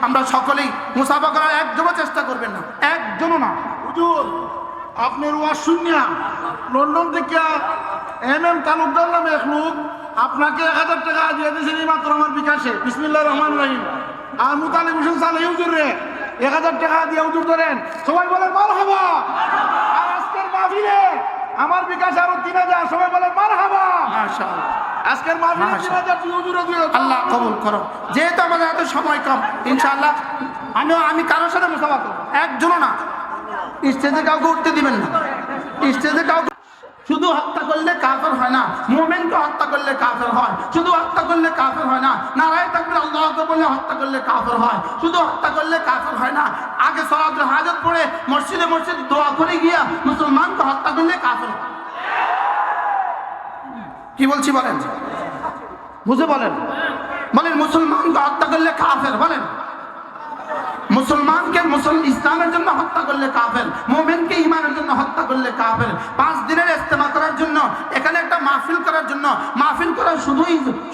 আমরা সকলেই মুসাফা করার একজনও চেষ্টা করবেন না, একজনও না। হুজুর আপনার ওয়াজ শুনিয়া লন্ডন থেকে তালুকদার নামে এক লোক আপনাকে 1000 টাকা দিয়ে দিয়েছেন এই মাত্র আমার বিকাশে। বিসমিল্লাহির রহমানির রহিম। আর মুতালিব হোসেন সালেহ হুজুর রে 1000 টাকা দিয়ে হুজুর ধরেন, সবাই বলেন মারহাবা। আর আজকের মাহফিলে আমার বিকাশে আরো 3000, সবাই বলেন মারহাবা। মাশাআল্লাহ, আজকের মাহফিলে 3000 হুজুরে দিয়ে আল্লাহ কবুল করো। যেহেতু আমাদের এত সময় কম, ইনশাআল্লাহ আমি কারোর সাথে মুসাফা করব, একজনও না। স্টেজে কাউকে উঠতে দিবেন না, স্টেজে কাউকে। শুধু হত্যা করলে কাফের হয় না, মুমিনকে হত্যা করলে কাফের হয়। শুধু হত্যা করলে কাফের হয় না, নারায়ে তাকবীর আল্লাহু আকবার বলে হত্যা করলে কাফের হয়। শুধু হত্যা করলে কাফের হয় না, আগে সালাতুল হাজত পড়ে মসজিদে দোয়া করে গিয়া মুসলমানকে হত্যা করলে কাফের হয়। কি বলছি বলেন, বুঝে বলেন, বলেন মুসলমানকে হত্যা করলে কাফের। বলেন মুসলমানকে ইসলামের জন্য হত্যা করলে কাফের, মুমিনকে ঈমানের জন্য হত্যা করলে কাফের। 5 দিনের ইজতেমা করার জন্য, এখানে একটা মাহফিল করার জন্য, মাহফিল করা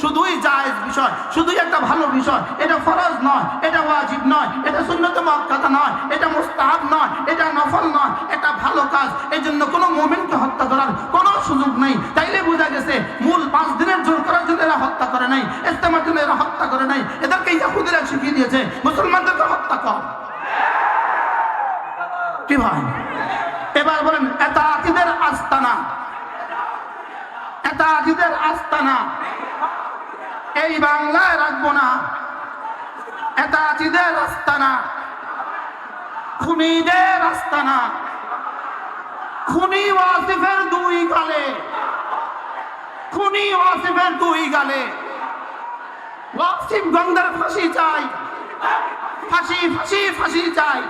শুধুই জায়েজ বিষয়, শুধুই একটা ভালো বিষয়। এটা ফরজ নয়, এটা ওয়াজিব নয়, এটা সুন্নতে মুআক্কাদা নয়, এটা মুস্তাহাব নয়, এটা নফল নয়, এটা ভালো কাজ। এই জন্য কোনো মুমিনকে হত্যা করার কোনো সুযোগ নেই। তাইলে বোঝা গেছে মূল 5 দিনের জোর করার জন্য এরা হত্যা করে নাই, ইজতেমার জন্য এরা হত্যা করে নাই। এদেরকে ইহুদিরা শিখিয়ে দিয়েছে মুসলমানদেরকে হত্যা কর। কি ভাই, এবার বলেন এতাআতিদের আস্তানা, এতাআতিদের আস্তানা এই বাংলায় রাখবো না। এতাআতিদের আস্তানা, খুনিদের আস্তানা, খুনি ওয়াসিফের 2 গালে, খুনি ওয়াসিফের 2 গালে। ওয়াসিফ গঙ্গার ফাঁসি চাই, ফাঁসি ফাঁসি ফাঁসি চাই।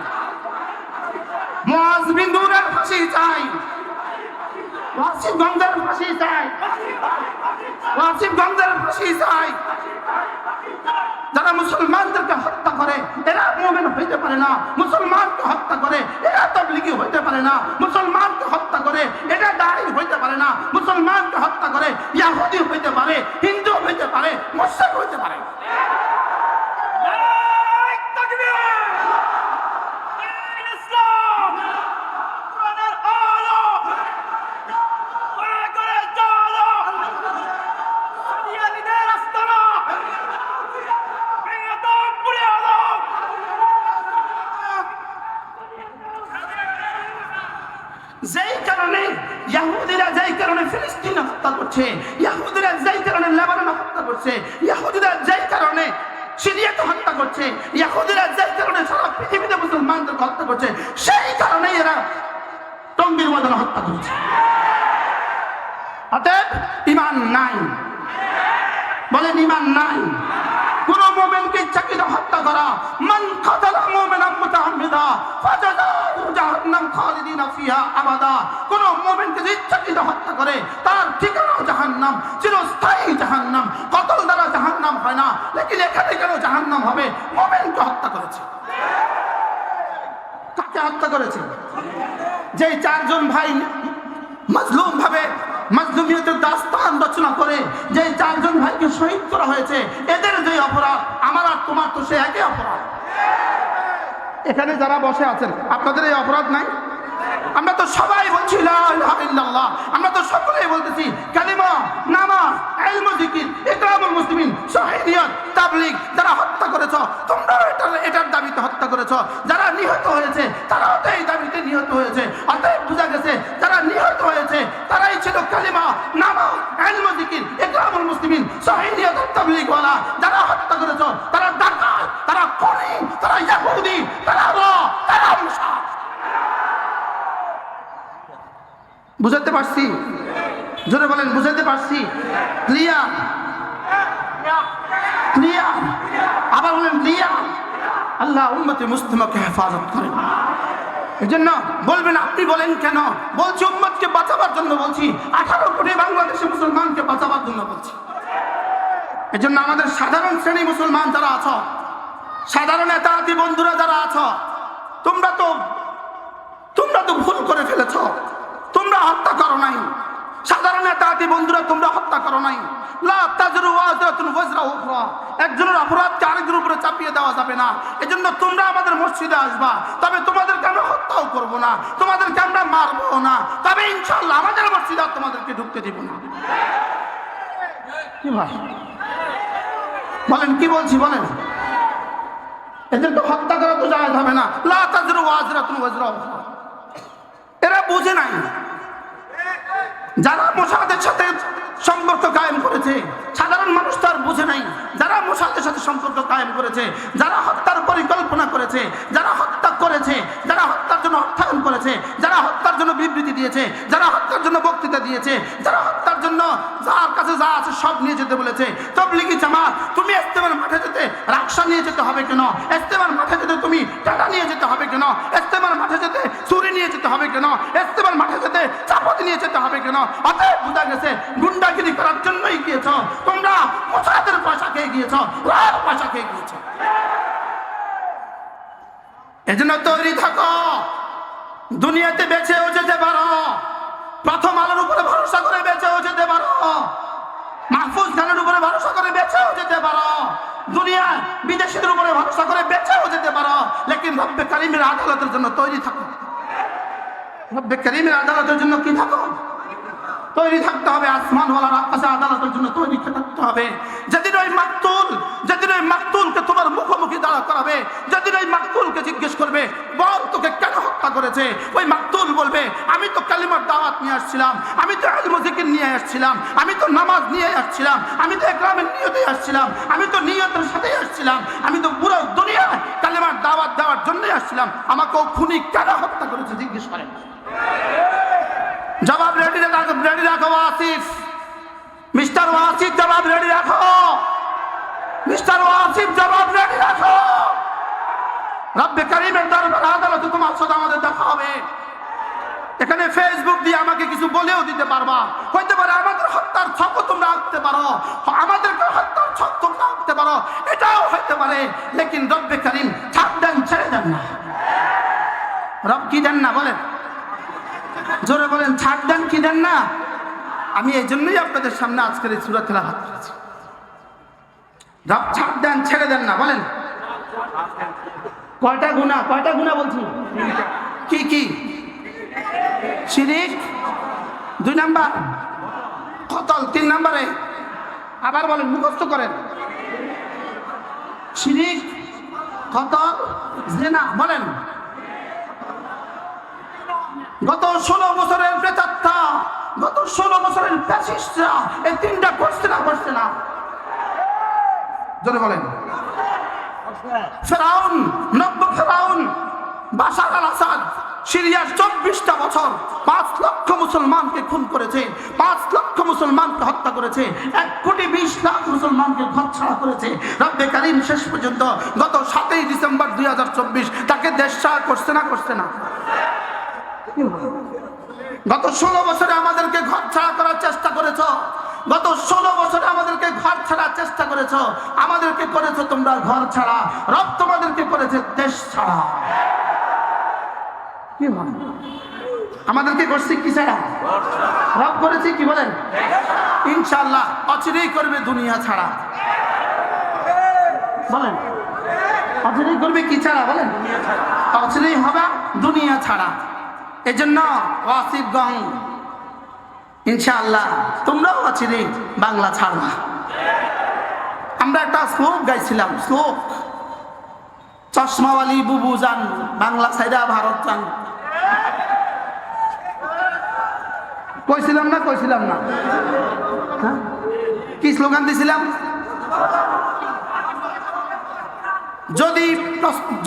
মুআজ বিন নূরের ফাঁসি চাই, ওয়াসিফ গঙ্গার ফাঁসি চাই, ওয়াসিফ গঙ্গার ফাঁসি চাই। যারা মুসলমানদেরকে হত্যা করে এরা মুমিন হইতে পারে না, মুসলমানকে হত্যা করে এরা তাবলীগী হইতে পারে না, মুসলমানকে হত্যা করে এটা দাঈ হইতে পারে না, মুসলমানকে হত্যা করে ইহুদি হইতে পারে, হিন্দু হইতে পারে, মুশরিক হইতে পারে। যেই কারণে ইহুদিরা যেই কারণে ফিলিস্তিনে হত্যা করছে, ইহুদিরা যেই কারণে লেবাননে হত্যা করছে, ইহুদিরা যেই কারণে সিরিয়াতে হত্যা করছে, ইহুদিরা যেই কারণে সারা পৃথিবীতে মুসলমানদেরকে হত্যা করছে, সেই কারণেই এরা টঙ্গীর ময়দানে হত্যা করছে। অতএব ঈমান নাই, বলেন ঈমান নাই। কোন মুমিনকে ইচ্ছাকৃত হত্যা করা, মান কাতালা মুমিনান মুতাআম্মিদা ফাজাযাহু জাহান্নাম খালিদিনা ফিহা আবাদা। কোন মুমিনকে ইচ্ছাকৃত হত্যা করে তার ঠিকানা জাহান্নাম, চিরস্থায়ী জাহান্নাম। কতল দ্বারা জাহান্নাম হয় না, লেকিন এখানে কেন জাহান্নাম হবে? মুমিনকে হত্যা করেছে। কাকে হত্যা করেছে? যেই 4 জন ভাই মাজলুম ভাবে মাজলুমিয়তের দাস্তান রচনা করে যেই 4 জন ভাইকে শহীদ করা হয়েছে, এদের যে অপরাধ আমার আর তোমার তো সে একই অপরাধ। এখানে যারা বসে আছেন আপনাদের এই অপরাধ নাই? আমরা তো সবাই বলছি লা ইলাহা ইল্লাল্লাহ, আমরা তো সকলেই বলতেছি কালিমা, নামাজ, ইলম, জিকির, ইকরামুল মুসলিমিন, শাহিদিয়ত, তাবলীগ। যারা হত্যা করেছো তোমরাও এটার দাবিতে হত্যা করেছো, যারা নিহত হয়েছে তারাও তো এই দাবিতে নিহত হয়েছে। অতএব বোঝা গেছে যারা নিহত হয়েছে তারাই ছিল কালিমা, নামাজ, ইলম, জিকির, ইকরামুল মুসলিমিন, শাহিদিয়ত, তাবলীগ ওয়ালা। যারা হত্যা করেছো তারা ডাকাত, তারা খুনি, তারা ইহুদি, তারা তারা মুশরিক। বুঝাতে পারছি? জোরে বলেন বুঝাতে পারছি? ক্লিয়ার? ক্লিয়ার? আবার বলেন ক্লিয়ার? আল্লাহ উম্মতে মুসলিমাকে হেফাজত করেন। এজন্য বলবেন আপনি বলেন কেন? বলছি উম্মতকে বাঁচাবার জন্য বলছি, 18 কোটি বাংলাদেশি মুসলমানকে বাঁচাবার জন্য বলছি। এজন্য আমাদের সাধারণ শ্রেণী মুসলমান যারা আছো, সাধারণ এতাআতি বন্ধুরা যারা আছো, তোমরা তো ভুল করে ফেলেছো। তোমরা হত্যা করো নাই, সাধারণ নেতাতি বন্ধুরা তোমরা হত্যা করো নাই। লা তাজরু ওয়াজরাতুন ওয়াজরা উখরা, একজনের অপরাধকে আরেকজনের উপরে চাপিয়ে দেওয়া যাবে না। এজন্য তোমরা আমাদের মসজিদে আসবা, তবে তোমাদেরকে আমরা হত্যাও করব না, তোমাদেরকে আমরা মারবো না, তবে ইনশাআল্লাহ আমাদের মসজিদে আর তোমাদেরকে ঢুকতে দিব না। কি ভাই বলেন, কি বলছি বলেন? এদেরকে হত্যা করা তো জায়েজ হবে না। লা তাজরু ওয়াজরাতুন ওয়াজরা উখরা, এরা বুঝে নাই। যারা মোসাদের সাথে সম্পর্ক কায়েম করেছে, সাধারণ মানুষ তো আর বুঝে নাই। যারা মোসাদের সাথে সম্পর্ক কায়েম করেছে, যারা হত্যার পরিকল্পনা করেছে, যারা হত্যা করেছে, যারা হত্যার জন্য অর্থায়ন করেছে, যারা হত্যার জন্য বিবৃতি দিয়েছে, যারা হত্যার জন্য বক্তৃতা দিয়েছে, যারা হত্যার জন্য যার কাছে যা আছে সব নিয়ে যেতে বলেছে। তবলিগি জামাত, তুমি ইস্তেমার মাঠে যেতে রাকশা নিয়ে যেতে হবে কেন? ইস্তেমার মাঠে যেতে তুমি টাটা নিয়ে যেতে হবে কেন? ইস্তেমার মাঠে যেতে ছুরি নিয়ে যেতে হবে কেন? ইস্তেমার মাঠে যেতে চাপাতি নিয়ে যেতে হবে কেন? অতএব বোঝা গেছে গুন্ডাগিরি করার জন্যই গিয়েছ তোমরা, মোসাদের পয়সা খেয়ে গিয়েছ, রার পয়সা খেয়ে গিয়েছ। এজন্য তৈরি থাকো, দুনিয়াতে বেঁচেও যেতে পারো, প্রথম আলোর উপরে ভরসা করে বেঁচেও যেতে পারো, মাহফুজ খানের উপরে ভরসা করে বেঁচেও যেতে পারো, দুনিয়ার বিদেশিদের উপরে ভরসা করে বেঁচেও যেতে পারো, লেকিন রব্বে কারিমের আদালতের জন্য তৈরি থাকো। রব্বে কারিমের আদালতের জন্য কি থাকো? তৈরি থাকতে হবে। আসমানওয়ালার আকাশে আদালতের জন্য তৈরি থাকতে হবে। যেদিন ওই মাকতুলকে তোমার মুখোমুখি দাঁড়া করাবে, যেদিন ওই মাকতুলকে জিজ্ঞেস করবে বল তোকে কেন হত্যা করেছে, ওই মাকতুল বলবে আমি তো কালিমার দাওয়াত নিয়ে আসছিলাম, আমি তো ইলম জিকির নিয়ে আসছিলাম, আমি তো নামাজ নিয়ে আসছিলাম, আমি তো ইকরামের নিয়তে আসছিলাম, আমি তো নিয়তের সাথেই আসছিলাম, আমি তো পুরো দুনিয়ায় কালিমার দাওয়াত দেওয়ার জন্যই আসছিলাম, আমাকেও খুনি কেন হত্যা করেছে জিজ্ঞেস করেন। জবাব রেডি রাখো ওয়াসিফ, মিস্টার ওয়াসিফ জবাব রেডি রাখো, মিস্টার ওয়াসিফ জবাব রেডি রাখো। রব্বে কারিমের দরবারে আদালতে তোমার সাথে আমাদের দেখা হবে। এখানে ফেসবুক দিয়ে আমাকে কিছু বলেও দিতে পারবা, হইতে পারে আমাদের হত্যার ছকও তোমরা আঁকতে পারো, আমাদেরকে হত্যার ছক তোমরা আঁকতে পারো, এটাও হইতে পারে, লেকিন রব্বে কারিম ছাড় দেন, ছেড়ে দেন না। রব কি দেন না বলেন, জোরে বলেন, ছাড় দেন কি দেন না? আমি এই জন্যই আপনাদের সামনে আজকের এই সূরা তেলাওয়াত করেছি। রব ছাড় দেন, ছেড়ে দেন না বলেন। কয়টা গুনাহ বলছি? কি কি? শিরিক 2 নাম্বার, কতল 3 নম্বরে, আবার বলেন, মুখস্থ করেন। শিরিক, কতল, জিনা বলেন। গত 16 বছরের প্রেতাত্মা, গত 16 বছরের ফ্যাসিস্টরা এই 3টা করছে না? জোরে বলেন। ফেরাউন, নব্য ফেরাউন বাশার আল আসাদ সিরিয়ার 24টা বছর 5 লক্ষ মুসলমানকে খুন করেছে, 5 লক্ষ মুসলমানকে হত্যা করেছে, 1,20,00,000 মুসলমানকে ঘরছাড়া করেছে। রব্বে কারিম শেষ পর্যন্ত গত 7ই ডিসেম্বর 2024 তাকে দেশছাড়া করছে না? গত 16 বছরে আমাদেরকে ঘর ছাড়া করার চেষ্টা করেছ, গত 16 বছরে আমাদেরকে ঘর ছাড়ার চেষ্টা করেছ, আমাদেরকে করেছো তোমরা ঘর ছাড়া, রব তোমাদেরকে করেছে দেশ ছাড়া। কি হয়? আমাদেরকে করছে কি ছাড়া? রব করেছে কি বলেন? ইনশাআল্লাহ অচিরেই করবে দুনিয়া ছাড়া। বলেন, অচিরেই করবে কি ছাড়া বলেন? অচিরেই হবে দুনিয়া ছাড়া। এজন্য ওয়াসিফগঞ্জ ইনশাআল্লাহ তোমরাও অচিরেই বাংলা ছাড়বা। আমরা একটা শ্লোক গাইছিলাম, শ্লোক, চশমাওয়ালি বুবু যান বাংলা ছাইরা ভারত যান। কইছিলাম না? হ্যাঁ, কি স্লোগান দিছিলাম?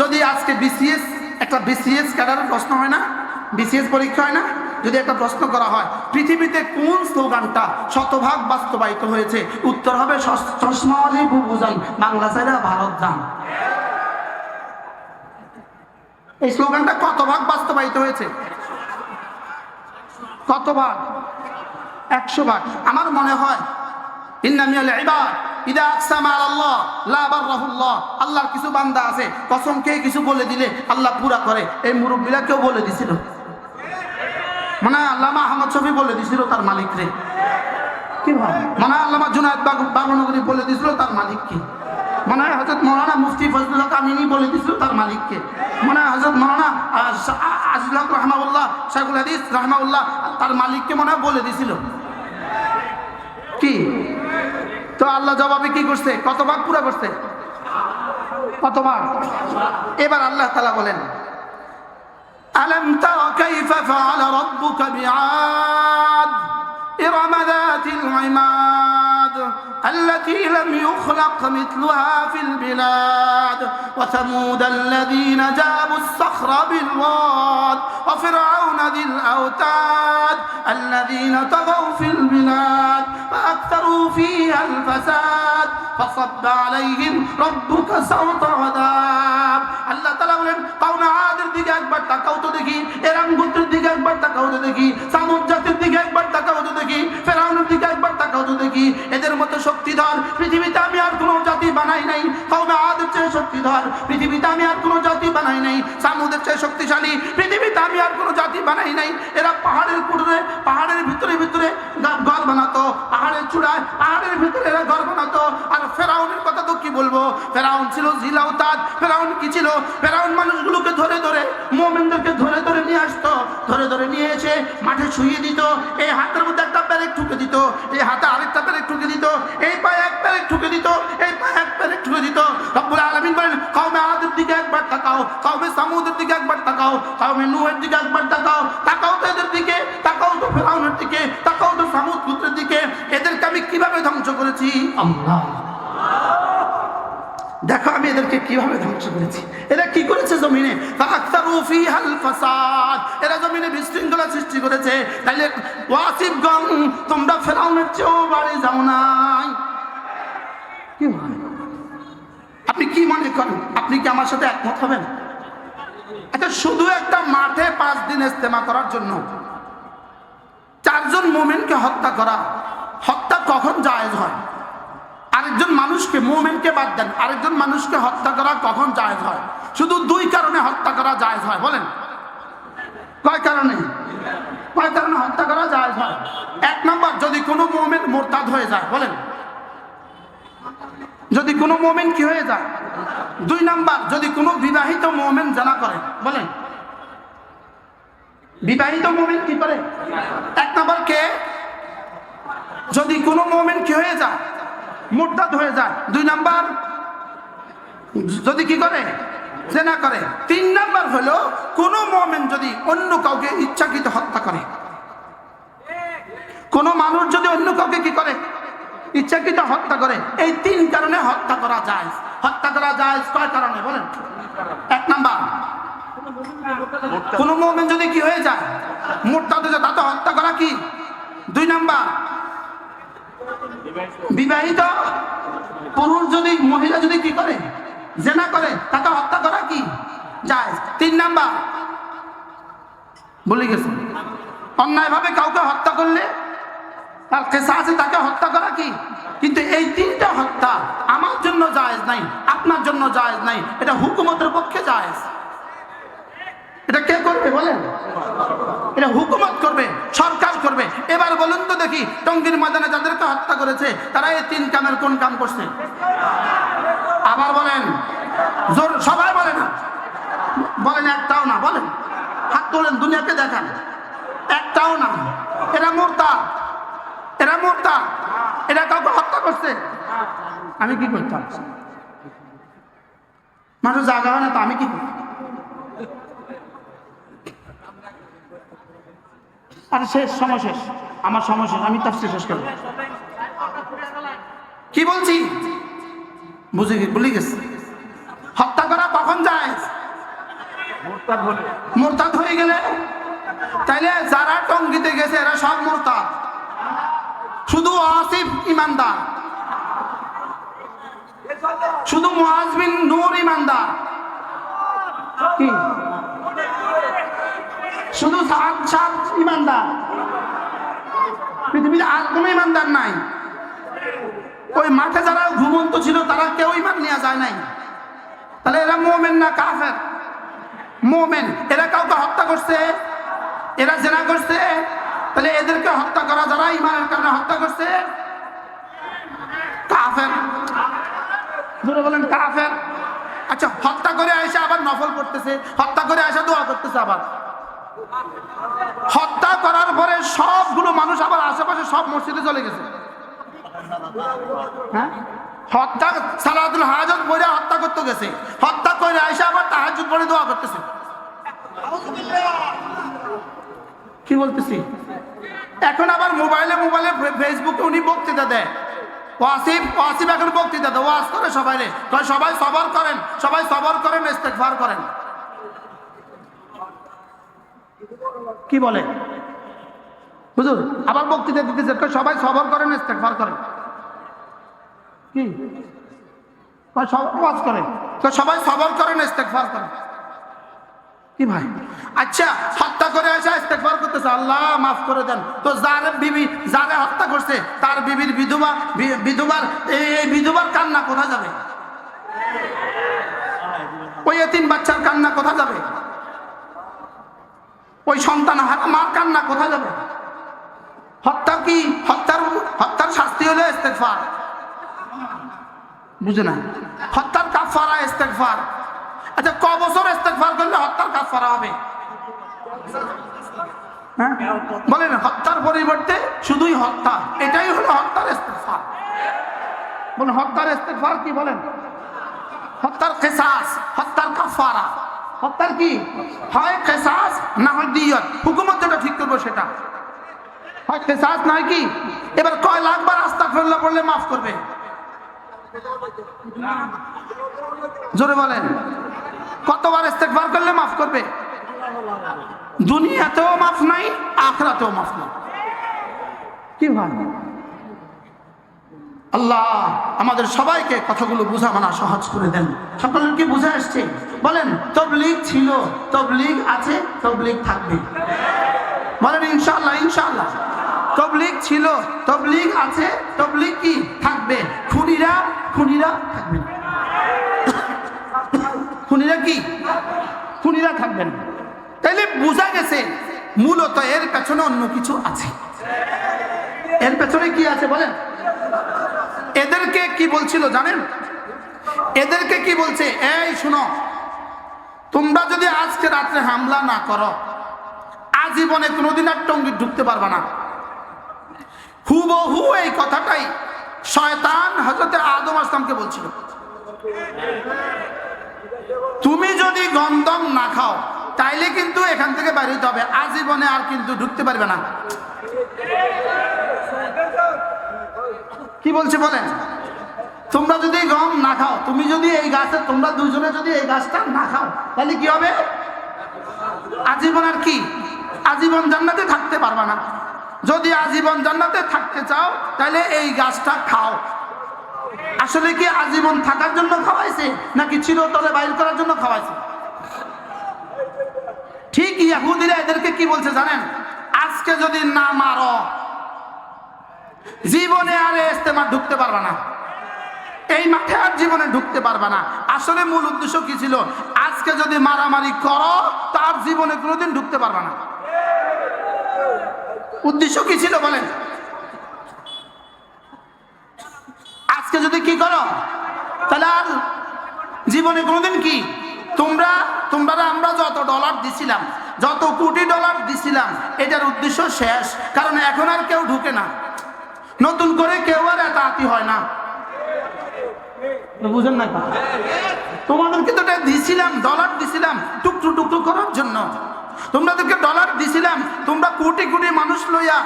যদি আজকে বিসিএস ক্যাডারের প্রশ্ন হয় না, বিসিএস পরীক্ষা হয় না, যদি একটা প্রশ্ন করা হয় পৃথিবীতে কোন স্লোগানটা শতভাগ বাস্তবায়িত হয়েছে, উত্তর হবে চশমাওয়ালি বুবু যান বাংলা ছাইরা ভারত যান। এই স্লোগানটা কত ভাগ বাস্তবায়িত হয়েছে? কত ভাগ? 100 ভাগ। আমার মনে হয় আল্লাহর কিছু বান্দা আছে কসম খেয়ে কিছু বলে দিলে আল্লাহ পুরা করে। এই মুরব্বীরা কেউ বলে দিছিল, মানে আল্লামা আহমদ শফি বলে দিছিল তার মালিক রে, কি ভাই? মানে আল্লামা জুনায়েদ বাগনগরী বলে দিছিল তার মালিক কি? মানে হযরত মাওলানা মুফতি ফজলুল হক আমিনী বলে দিছিল তার মালিককে। মানে হযরত মাওলানা আজিজুল হক রাহমাহুল্লাহ, শাইখুল হাদিস রাহমাহুল্লাহ তার মালিককে মনে বলে দিছিল কি? তো আল্লাহ জবাবে কি করছে? কত ভাগ পুরা করছে? কত ভাগ? এবার আল্লাহ তাআলা বলেন, আলম তারা কাইফা ফাআলা রাব্বুকা বিআদ ইরম যাতিল ইমাদ التي لم يخلق مثلها في البلاد وثمود الذين جابوا الصخر بالواد وفرعون ذي الأوتاد الذين طغوا في البلاد فأكثروا فيها الفساد فصب عليهم ربك سوط عذاب। আল্লাহ তাআলা বলেন, কওমে আদের দিকে একবার তাকাও তো দেখি, এরাম গোত্রের দিকে একবার তাকাও তো দেখি, সামুদ জাতির দিকে একবার তাকাও তো দেখি, ফেরাউনের দিকে একবার তাকাও তো দেখি। এদের মতো শক্তিধর পৃথিবীতে আমি আর কোনো জাতি বানাই নাই। কওমে আদের চেয়ে শক্তিধর পৃথিবীতে আমি আর কোনো জাতি বানাই নাই। সামুদের চেয়ে শক্তিশালী পৃথিবীতে আমি আর কোনো জাতি বানাই নাই। এরা পাহাড়ের কুড়ে, পাহাড়ের ভিতরে ভিতরে ঘর বানাতো, পাহাড়ের চূড়ায় পাহাড়ের ভিতরে এরা ঘর বানাতো। আর ফেরাউনের কথা তো কি বলবো? ফেরাউন ছিল জিল আওতাদ। ফেরাউন কি ছিল? ফেরাউন মানুষগুলোকে ধরে ধরে, মুমিনদেরকে ধরে ধরে নিয়ে আসতো, ধরে ধরে নিয়ে এসে মাঠে শুইয়ে দিত। এই হাতের মধ্যে একটা ব্যারেক ঠুকে দিত, এই হাতে আরেকটা ব্যারেক ঠুকে দিত, এই পায়ে এক ব্যারেক ঠুকে দিত, এই পায়ে এক ব্যারেক ঠুকে দিত। রব্বুল আলামিন বলেন, কওমে আদের দিকে একবার তাকাও, কওমে সামুদের দিকে একবার তাকাও, কওমে নূহের দিকে একবার তাকাও, তাকাও তো এদের দিকে, তাকাও তো ফেরাউনের দিকে, তাকাও তো সামুদ গোত্রের দিকে। এদেরকে আমি কিভাবে ধ্বংস করেছি। আল্লাহ, দেখো আমি এদেরকে কিভাবে ধ্বংস করেছি। এরা কি করেছে জমিনে? ফাআকতারু ফিহাল ফাসাদ, এরা জমিনে বিশৃঙ্খলা সৃষ্টি করেছে। তাইলে ওয়াসিবগণ, তোমরা ফেরাউনের চেয়েও বাড়ি যাও নাই। কি হয়? আপনি কি মনে করেন? আপনি কি আমার সাথে একমত হবেন? আচ্ছা, শুধু একটা মাঠে 5 দিন ইস্তেমা করার জন্য 4 জন মুমিনকে হত্যা করা, হত্যা কখন জায়েজ হয়? আরেকজন মানুষকে, মুমিনকে বাদ দেন, আরেকজন মানুষকে হত্যা করা কখন জায়েজ হয়? শুধু 2 কারণে হত্যা করা জায়েজ হয়। বলেন কয় কারণে? কয় কারণে হত্যা করা জায়েজ হয়? 1 নম্বর, যদি কোনো মুমিন মুরতাদ হয়ে যায়। বলেন, যদি কোনো মুমিন কি হয়ে যায়? 2 নম্বর, যদি কোনো বিবাহিত মুমিন জিনা করে। বলেন, বিবাহিত মুমিন কি করে? 1 নম্বর কে? যদি কোনো মুমিন কি হয়ে যায়? মুরতাদ হয়ে যায়। 2 নাম্বার, যদি কি করে? জিনা করে। 3 নাম্বার হলো কোন মুমিন যদি অন্য কাউকে ইচ্ছাকৃত হত্যা করে। কোন মানুষ যদি অন্য কাউকে কি করে? ইচ্ছাকৃত হত্যা করে। এই 3 কারণে হত্যা করা যায়। হত্যা করা যায় কয় কারণে? বলেন। 1 নাম্বার, কোন মুমিন যদি কি হয়ে যায়? মুরতাদ হয়ে যায়, তাতে হত্যা করা কি? 2 নাম্বার, বিবাহিত পুরুষ যদি, মহিলা যদি কি করে? জিনা করে, তাকে হত্যা করা কি? জায়েজ। 3 নাম্বার, বলে গেছে, অন্যায়ভাবে কাউকে হত্যা করলে তার কেসা আছে, তাকে হত্যা করা কি? কিন্তু এই 3টা হত্যা আমার জন্য জায়েজ নাই, আপনার জন্য জায়েজ নাই। এটা হুকুমতের পক্ষে জায়েজ। এটা কে করবে? বলেন, এটা হুকুমত করবে, সরকার করবে। এবার বলুন তো দেখি, টঙ্গীর ময়দানে যাদেরকে হত্যা করেছে তারা এই 3 কামের কোন কাম করছে? আবার বলেন, জোর সবাই বলে না, বলেন একটাও না। বলেন, হাত তোলেন, দুনিয়াকে দেখান, একটাও না। এরা মুরতাদ, এরা মুরতাদ, এরা কাউকে হত্যা করছে। আমি কি করতাম? মানুষ জায়গা হয় না তো আমি কি করতাম? আর শেষ, সময় শেষ, আমার সময় শেষ, আমি তাফসীর শেষ করব। কি বলছি ভুলে গেছি। হত্যা করা কখন জায়েজ? মুরতাদ হয়ে গেলে। তাইলে যারা টঙ্গীতে গেছে এরা সব মুরতাদ, শুধু আসিফ ইমানদার, শুধু মুআজ বিন নূর ইমানদার, কি শুধু সাদ ইমানদার, পৃথিবীতে আর কোনো ইমানদার নাই। ওই মাঠে যারা ঘুমন্ত ছিল তারা কেউ ইমান নিয়ে যায় নাই। তাহলে এরা মুমিন না কাফের? মুমিন। এরা কাউকে হত্যা করছে? এরা জেনা করছে, তাহলে এদেরকে হত্যা করা যারা ইমানের কারণে হত্যা করছে কাফের। জোরে বলেন কাফের। আচ্ছা, হত্যা করে আয়সা আবার নফল করতেছে, হত্যা করে আয়সা দোয়া করতেছে। আবার হত্যা করার পরে সবগুলো মানুষ আবার আশেপাশে সব মসজিদে চলে গেছে। হ্যাঁ, হত্যা সালাতুল হাজত পড়ে হত্যা করতে গেছে, হত্যা করে আয়সা আবার তাহাজ্জুদ পড়ে দোয়া করতেছে। কি বলতেছি? এখন আবার মোবাইলে ফেসবুকে উনি বক্তৃতা দেয়। ওয়াসিফ এখন বক্তৃতা দেয়, ওয়াজ করে সবাই, সবাই সবর করেন, সবাই সবর করেন, ইস্তেগফার করেন। কি বলে হুজুর? আবার বক্তৃতা দিতেছে, সবাই সবর করেন, ইস্তেগফার করেন। কি ওয়াজ করেন, সবাই সবর করেন, ইস্তেগফার করেন। কি ভাই? আচ্ছা, হত্যা করে আসা ইস্তেগফার করতেছে, আল্লাহ মাফ করে দেন। তো যারে হত্যা করছে তার বিবির বিধবার কান্না কোথায় যাবে? ওই এতিম বাচ্চার কান্না কোথায় যাবে? ওই সন্তান মার কান্না কোথায় যাবে? হত্যা কি? হত্যার শাস্তি হলো ইস্তেগফার। বুঝে না? হত্যার কাফারা ইস্তেগফার। আচ্ছা, ক বছর ইস্তেগফার করলে হত্যার কাফারা হবে? হ্যাঁ বলেন, হত্যার পরিবর্তে শুধুই হত্যা, এটাই হলো হত্যার ইস্তেগফার। বলেন হত্যার ইস্তেগফার কি? বলেন হত্যার কিসাস, হত্যার কাফারা। হত্যার কি হয়? কিসাস না হয় দিয়ত। হুকুমত যেটা ঠিক করবো সেটা হয় কিসাস, নয় কি? এবার কয় লাখবার আস্তাগফিরুল্লাহ পড়লে মাফ করবে? জোরে বলেন, কতবার ইস্তেগফার করলে মাফ করবে? দুনিয়াতেও মাফ নাই, আখিরাতেও মাফ নাই। কি ভাই? আল্লাহ আমাদের সবাইকে কথাগুলো বুঝা মানা সহজ করে দেন। সকলের কি বুঝে আসছে? বলেন তাবলীগ ছিল, তাবলীগ আছে, তাবলীগ থাকবে। বলেন ইনশাআল্লাহ, ইনশাআল্লাহ। তাবলীগ ছিল, তাবলীগ আছে, তাবলীগ কি থাকবে? খুনিরা থাকবে না। খুনিরা কি? খুনিরা থাকবেন। তাইলে বোঝা গেছে মূলত এর পেছনে অন্য কিছু আছে। এর পেছনে কি আছে বলেন? এদেরকে কি বলছিল জানেন? এদেরকে কি বলছে? এই শুনো, তোমরা যদি আজকে রাত্রে হামলা না করো, আজীবনে কোনোদিন আর টঙ্গী ঢুকতে পারবে না। হুবহু এই কথাটাই শয়তান হযরত আদম আসলামকে বলছিল। তুমি যদি গন্ধম না খাও তাইলে কিন্তু এখান থেকে বাইরে হতে হবে, আজীবনে আর কিন্তু ঢুকতে পারবে না। কি বলছে বলেন? তোমরা যদি গম না খাও, তুমি যদি এই গাছে, তোমরা দুজনে যদি এই গাছটা না খাও, তাহলে কি হবে? আজীবন আর কি? আজীবন জান্নাতে থাকতে পারবা না। যদি আজীবন জান্নাতে থাকতে চাও তাহলে এই গাছটা খাও। আসলে কি আজীবন থাকার জন্য খাওয়াইছে নাকি চিরতরে বাইর করার জন্য খাওয়াইছে? ঠিক ইহুদিরা এদেরকে কি বলছে জানেন? আজকে যদি না মারো, জীবনে আর ইস্তেমা ঢুকতে পারবা না, এই মাঠে আর জীবনে ঢুকতে পারবা না। আসলে মূল উদ্দেশ্য কি ছিল? আজকে যদি মারামারি করো তার জীবনে কোনোদিন ঢুকতে পারবা না। উদ্দেশ্য কি ছিল বলেন? আজকে যদি কি করো তাহলে আর জীবনে কোনোদিন কি? তোমরা আমরা যত ডলার দিছিলাম, যত কোটি ডলার দিছিলাম, এটার উদ্দেশ্য শেষ। কারণ এখন আর কেউ ঢুকে না, নতুন করে কেউ আর এতাতি হয় না। বুঝেন না? তোমাদেরকে তো দিছিলাম, ডলার দিছিলাম টুকরো টুকরো করার জন্য। তোমাদেরকে ডলার দিছিলাম, তোমরা কোটি কোটি মানুষ লইয়া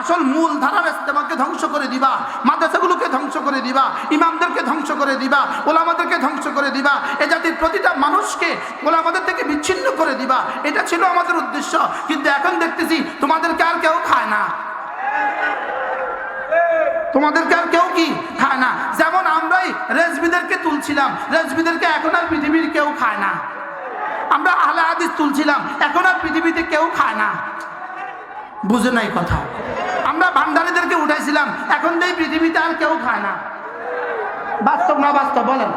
আসল মূল ধারার ইস্তেমাকে ধ্বংস করে দিবা, মাদ্রাসাগুলোকে ধ্বংস করে দিবা, ইমামদেরকে ধ্বংস করে দিবা, ওলামাদেরকে ধ্বংস করে দিবা, এ জাতির প্রতিটা মানুষকে ওলামাদের থেকে বিচ্ছিন্ন করে দিবা। এটা ছিল আমাদের উদ্দেশ্য। কিন্তু এখন দেখতেছি তোমাদেরকে আর কেউ খায় না, তোমাদেরকে আর কেউ কি খায় না। যেমন আমরাই রেজবিদেরকে তুলছিলাম, রেজবিদেরকে এখন আর পৃথিবীর কেউ খায় না। আমরা আহলে হাদিস তুলছিলাম, এখন আর পৃথিবীতে কেউ খায় না। বুঝে নাই কথা? আমরা ভান্ডারীদেরকে উঠাইছিলাম, এখন এই পৃথিবীতে আর কেউ খায় না। বাস্তব না বাস্তব বলেন?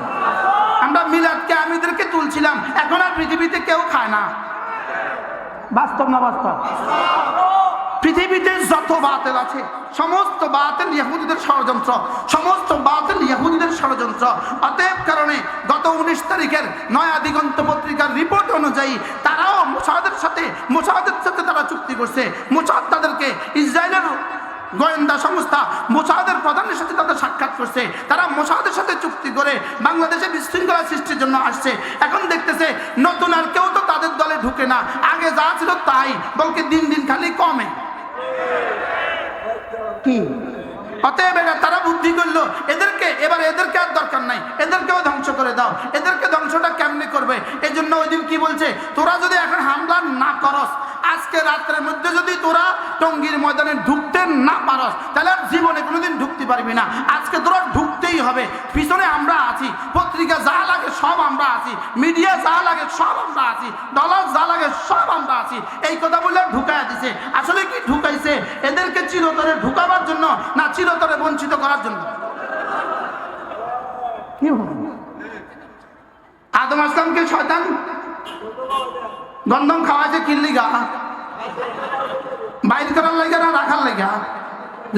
আমরা মিলাদকে আমিদেরকে তুলছিলাম, এখন আর পৃথিবীতে কেউ খায় না। বাস্তব না বাস্তব? পৃথিবীতে যত বাতিল আছে সমস্ত বাতিল ইহুদিদের ষড়যন্ত্র, সমস্ত বাতিল ইহুদিদের ষড়যন্ত্র। অতএব কারণে গত 19 তারিখের নয়া দিগন্ত পত্রিকার রিপোর্ট অনুযায়ী তারাও মোসাদের সাথে তারা চুক্তি করছে। মোসাদ তাদেরকে ইসরায়েলের গোয়েন্দা সংস্থা মোসাদের প্রধানের সাথে তাদের সাক্ষাৎ করছে। তারা মোসাদের সাথে চুক্তি করে বাংলাদেশে বিশৃঙ্খলা সৃষ্টির জন্য আসছে। এখন দেখতেছে নতুন আর কেউ তো তাদের দলে ঢুকে না, আগে যা ছিল তাই, বলকে দিন দিন খালি কমে। কি অতএব তারা বুদ্ধি করলো এদেরকে আর দরকার নাই, এদেরকেও ধ্বংস করে দাও। এদেরকে ধ্বংসটা কেমনে করবে? এই জন্য ওই দিন কি বলছে, তোরা যদি এখন হামলা না করস, আজকে রাত্রের মধ্যে যদি তোরা টঙ্গীর ময়দানে ঢুকতে না পারস, তাহলে আর জীবনে কোনোদিন ঢুকতে পারবি না। আজকে তোরা ঢুকতেই হবে। পিছনে আমরা আছি, পত্রিকা যা লাগে সব আমরা আছি, মিডিয়া যা লাগে সব আমরা আছি, ডলার যা লাগে সব আমরা আছি। এই কথা বলে ঢুকাইয়া দিছে। আসলে কি ঢুকাইছে? এদেরকে চিরতরে ঢুকাবার জন্য না চিরতরে বঞ্চিত করার জন্য? আদম আসলামকে শয়তান গন্ধম খাওয়াইছে কি লিগা? বাইর করার লাগা না রাখার লাগা?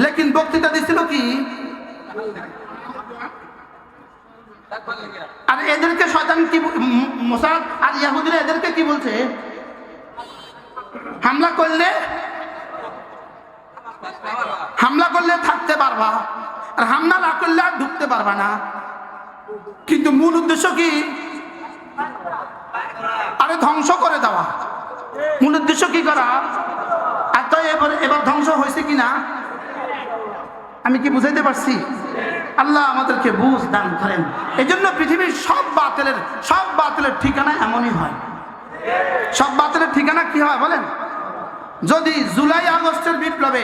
লেকিন বক্তৃতা দিছিল কি? আর এদেরকে শয়তান কি, মোসাদ আর ইহুদিরা এদেরকে কি বলছে? হামলা করলে থাকতে পারবা, আর হামলা না করলে আর ঢুকতে পারবা না। কিন্তু মূল উদ্দেশ্য কি? আরে ধ্বংস করে দেওয়া। মূল উদ্দেশ্য কি করা? আর তো এবার ধ্বংস হয়েছে কিনা আমি কি বুঝাইতে পারছি? আল্লাহ আমাদেরকে বুঝ দান করেন। এই জন্য পৃথিবীর সব বাতিলের ঠিকানা এমনই হয়। সব বাতিলের ঠিকানা কি হয় বলেন? যদি জুলাই আগস্টের বিপ্লবে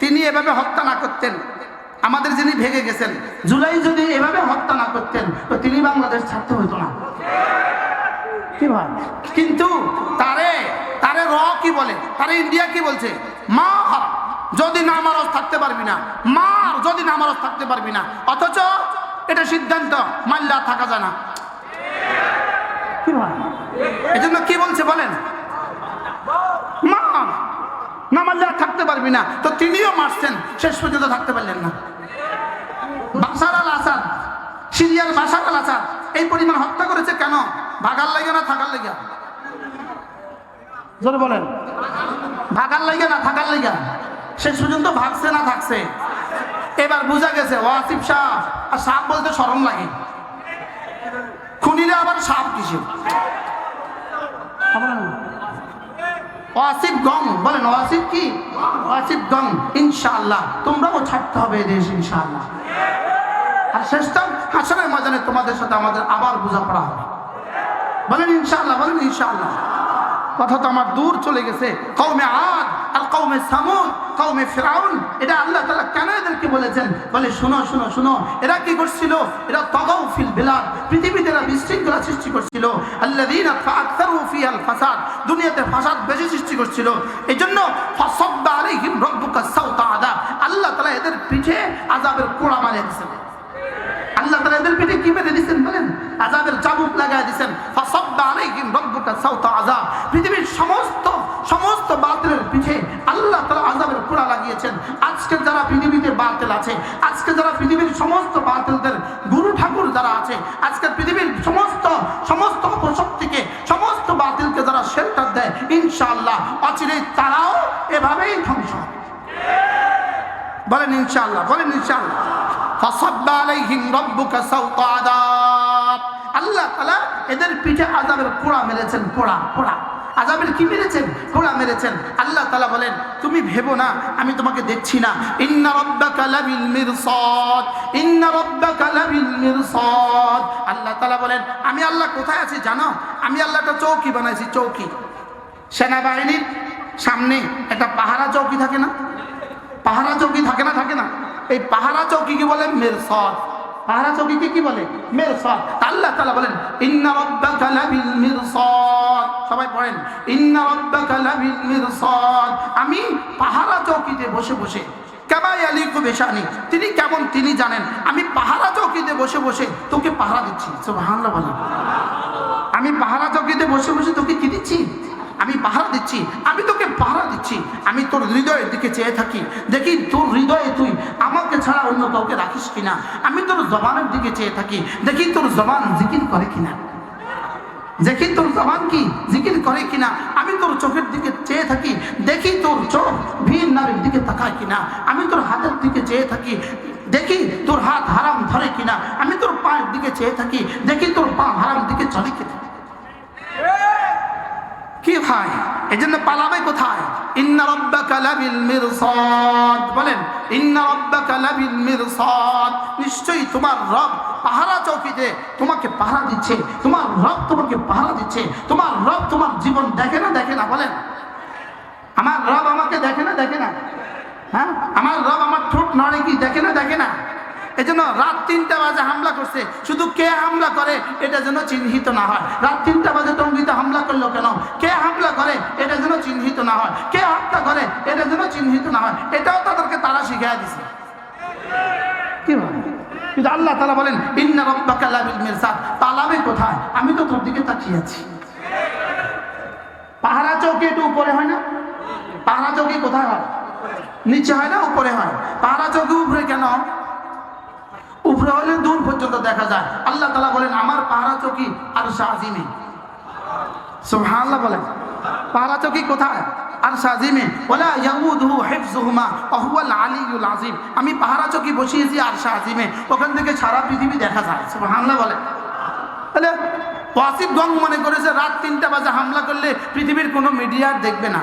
তিনি এভাবে হত্যা না করতেন, আমাদের যিনি ভেঙে গেছেন, জুলাই যদি এভাবে হত্যা না করতেন, তো তিনি বাংলাদেশ ছাড়তে হইতো না। কি ভাই? কিন্তু তারে র কি বলে, তারে ইন্ডিয়া কি বলছে? মার, যদি না মারস থাকতে পারবি না, মার, যদি না মারস থাকতে পারবি না। অথচ এটা সিদ্ধান্ত, মাল্লা থাকা যায় না। কি ভাই? এজন্য কি বলছে বলেন? মার, না মারলে থাকতে পারবি না। তো তিনিও মারছেন, শেষ পর্যন্ত থাকতে পারলেন না। বাশার আল আসাদ, সিরিয়ার বাশার আল আসাদ এই পরিমাণ হত্যা করেছে কেন? ভাগার লাগে না থাকার লাগে? জোরে বলেন। ভাগার লাগে না থাকার লাগে? শেষ পর্যন্ত ভাগছে না থাকছে? এবার বোঝা গেছে ওয়াসিফ শাহ, আর সাপ বলতে শরম লাগে, খুনিলে আবার সাপ কিসে? ওয়াসিফ গং বলেন, ওয়াসিফ কি? ওয়াসিফ গং। ইনশাআল্লাহ তোমরাও ছাড়তে হবে এই দেশ ইনশাআল্লাহ। আর শেষটা হাসরের ময়দানে তোমাদের সাথে আমাদের আবার বোঝাপড়া হবে। বলেন ইনশাআল্লাহ, বলেন ইনশাআল্লাহ। কথা তো আমার দূর চলে গেছে। কওমে আদ আর কওমে সামুদ, কওমে ফিরাউন, এটা আল্লাহ তাআলা কেন এদেরকে বলেছেন? বলে শোনো শোনো শোনো, এরা কি করছিল? এরা তাগাউ ফিল বিলাদ, পৃথিবীতে এরা বিশৃঙ্খলা সৃষ্টি করছিল। আল্লাযীনা ফাআকতারু ফিহাল ফাসাদ, দুনিয়াতে ফাসাদ বেশি সৃষ্টি করছিল। এজন্য ফাসাব্বা আলাইহিম রাব্বুকা সাওতা আযাব, আল্লাহ তাআলা এদের পিঠে আযাবের কোড়া মারিয়ে দিয়েছেন। আল্লাহ তাআলা এদের পিঠে কি মেরে দিয়েছেন বলেন? আযাবের চাবুক লাগায় দিয়েছেন। ফাসাব্বা আলাইহিম রাব্বুকা সাওতা আযাব, পৃথিবীর সমস্ত বাতিলের পিঠে আল্লাহ তাআলা আযাবের কোড়া লাগিয়েছেন। আজকে যারা পৃথিবীতে বাতিল আছে, আজকে যারা পৃথিবীর সমস্ত বাতিলদের গুরু ঠাকুর যারা আছে, আজকে পৃথিবীর সমস্ত অপশক্তিকে, সমস্ত বাতিলকে যারা শেল্টার দেয়, ইনশাআল্লাহ অচিরেই তারাও এভাবেই ধ্বংস হবে। বলেন ইনশাআল্লাহ, বলেন ইনশাআল্লাহ। ফাসাব্বা আলাইহিম রাব্বুকা সাওতা আযাব, আল্লাহ তাআলা এদের পিঠে আযাবের কোড়া মেরেছেন। কোড়া আযাবের কি মেরেছেন? কোড়া মেরেছেন। আল্লাহ তাআলা বলেন তুমি ভেবো না আমি তোমাকে দেখছি না। ইন্না রাব্বাকা লাবিল মিরসাদ, ইন্না রাব্বাকা লাবিল মিরসাদ। আল্লাহ তাআলা বলেন আমি আল্লাহ কোথায় আছি জানো? আমি আল্লাহ একটা চৌকি বানাইছি, চৌকি। সেনাবাহিনীর সামনে একটা পাহারা চৌকি থাকে না? পাহারা চৌকি থাকে না? থাকে না? এই পাহারা চৌকিকে বলে মিরসাদ। পাহারা চৌকিকে কি বলে? মিরসাদ। আল্লাহ তাআলা বলেন ইন্না রাব্বাকা লাবিল মিরসাদ, সবাই পড়েন ইন্না রাব্বাকা লাবিল মিরসাদ। আমি পাহারা চৌকিতে বসে বসে, কামা ইয়ালিকু বিশানি, তিনি কেমন তিনি জানেন। আমি পাহারা চৌকিতে বসে বসে তোকে পাহারা দিচ্ছি। সুবহানাল্লাহ বলেন। আমি পাহারা চৌকিতে বসে বসে তোকে কি দিচ্ছি? আমি পাহারা দিচ্ছি, আমি তোকে পাহারা দিচ্ছি। আমি তোর হৃদয়ের দিকে চেয়ে থাকি, দেখি তোর হৃদয়ে তুই আমাকে ছাড়া অন্য কাউকে রাখিস কিনা। আমি তোর জবানের দিকে চেয়ে থাকি, দেখি তোর জবান জিকির করে কিনা, দেখি তোর জবান কি জিকির করে কিনা। আমি তোর চোখের দিকে চেয়ে থাকি, দেখি তোর চোখ ভিন নারীর দিকে তাকায় কিনা। আমি তোর হাতের দিকে চেয়ে থাকি, দেখি তোর হাত হারাম ধরে কিনা। আমি তোর পায়ের দিকে চেয়ে থাকি, দেখি তোর পা হারাম দিকে চলে কিনা। কি ভাই, এজন্য পালাবে কোথায়? ইন্না রাব্বাকা লাবিল মিরসাদ, বলেন ইন্না রাব্বাকা লাবিল মিরসাদ। নিশ্চয়ই তোমার রব পাহারা চৌকিতে তোমাকে পাহারা দিচ্ছে। তোমার রব তোমাকে পাহারা দিচ্ছে। তোমার রব তোমার জীবন দেখে না, দেখে না? বলেন আমার রব আমাকে দেখে না, দেখে না? হ্যাঁ, আমার রব আমার ঠোঁট নড়ে কি দেখে না, দেখে না? এজন্য রাত 3টা বাজে হামলা করছে, শুধু কে হামলা করে এটা যেন চিহ্নিত না হয়। রাত 3টা বাজে টঙ্গিতে হামলা করলো কেন? কে হামলা করে এটা যেন চিহ্নিত না হয়। কে হত্যা করে এটা যেন চিহ্নিত না হয়। এটাও তাদেরকে তারা শিখিয়ে দিছে। কি বলেন? কিন্তু আল্লাহ তাআলা বলেন ইন্না রাব্বাকা লাবিল মিরসাদ, পালাবে কোথায়? আমি তো তোর দিকে তাকিয়ে আছি। পাহারা চৌকি একটু উপরে হয় না? পাহারা চৌকি কোথায় হয়? নিচে হয় না উপরে হয়? পাহারা চৌকি উপরে কেন? উপরে হলে দূর পর্যন্ত দেখা যায়। আল্লাহ তাআলা বলেন আমার পাহারা চৌকি আরশ আজিমে। সুবহানাল্লাহ বলেন পাহারা চৌকি কোথায়? আরশ আজিমে। ওয়ালা ইয়াউদুহু হিফযুহুমা ওয়া হুয়াল আলিয়্যুল আযীম। আমি পাহারা চৌকি বসিয়েছি আরশ আজিমে, ওখান থেকে সারা পৃথিবী দেখা যায়। সুবহানাল্লাহ বলেন। তাহলে ওয়াসিফ গং মনে করেছে রাত 3টা বাজে হামলা করলে পৃথিবীর কোনো মিডিয়া দেখবে না।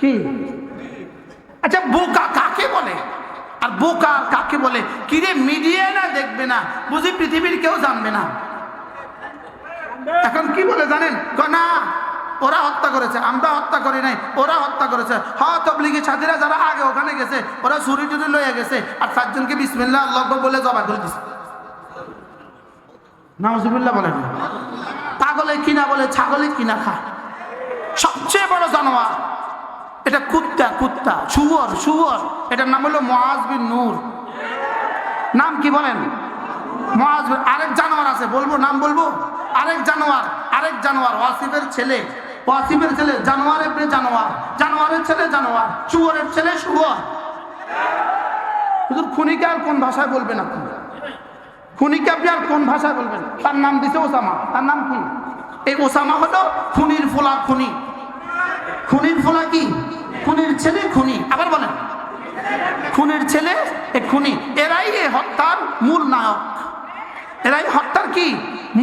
কি? আচ্ছা বোকা কাকে বলে? আর বোকা কাকে বলে? কিরে মিডিয়া না দেখবে না, বুঝি পৃথিবীর কেউ জানবে না। এখন কি বলে জানেন? না ওরা হত্যা করেছে, আমরা হত্যা করি নাই, ওরা হত্যা করেছে। হ্যাঁ, তাবলীগী ছাত্রীরা যারা আগে ওখানে গেছে ওরা ছুরি টুরি লইয়া গেছে আর 4 জনকে বিসমিল্লাহ আল্লাহু আকবার বলে জবাই করে দিছে। নাউজুবিল্লাহ বলেন। পাগলে কিনা বলে ছাগলে কিনা খায়। সবচেয়ে বড় জানোয়ার এটা কুত্তা, কুত্তা শুয়োর, শুয়োর। এটার নাম হলো মুআজ বিন নূর। নাম কি বলেন? মুআজ। আরেক জানোয়ার আছে, বলবো নাম বলবো? আরেক জানোয়ার, আরেক জানোয়ার ওয়াসিফের ছেলে, ওয়াসিফের ছেলে জানোয়ার ইবনে জানোয়ার, জানোয়ারের ছেলে জানোয়ার, শুয়োরের ছেলে শুয়োর। হুজুর খুনিকে আর কোন ভাষায় বলবেন আপনি? খুনিকে আপনি আর কোন ভাষায় বলবেন? তার নাম দিছে ওসামা। তার নাম কি? এই ওসামা হলো খুনির ফোলা খুনি। খুনির ফোলা কি? খুনির ছেলে খুনি। আবার বলেন খুনির ছেলে এ খুনি। এরাই এই হত্যার মূল নায়ক। এরাই হত্যার কি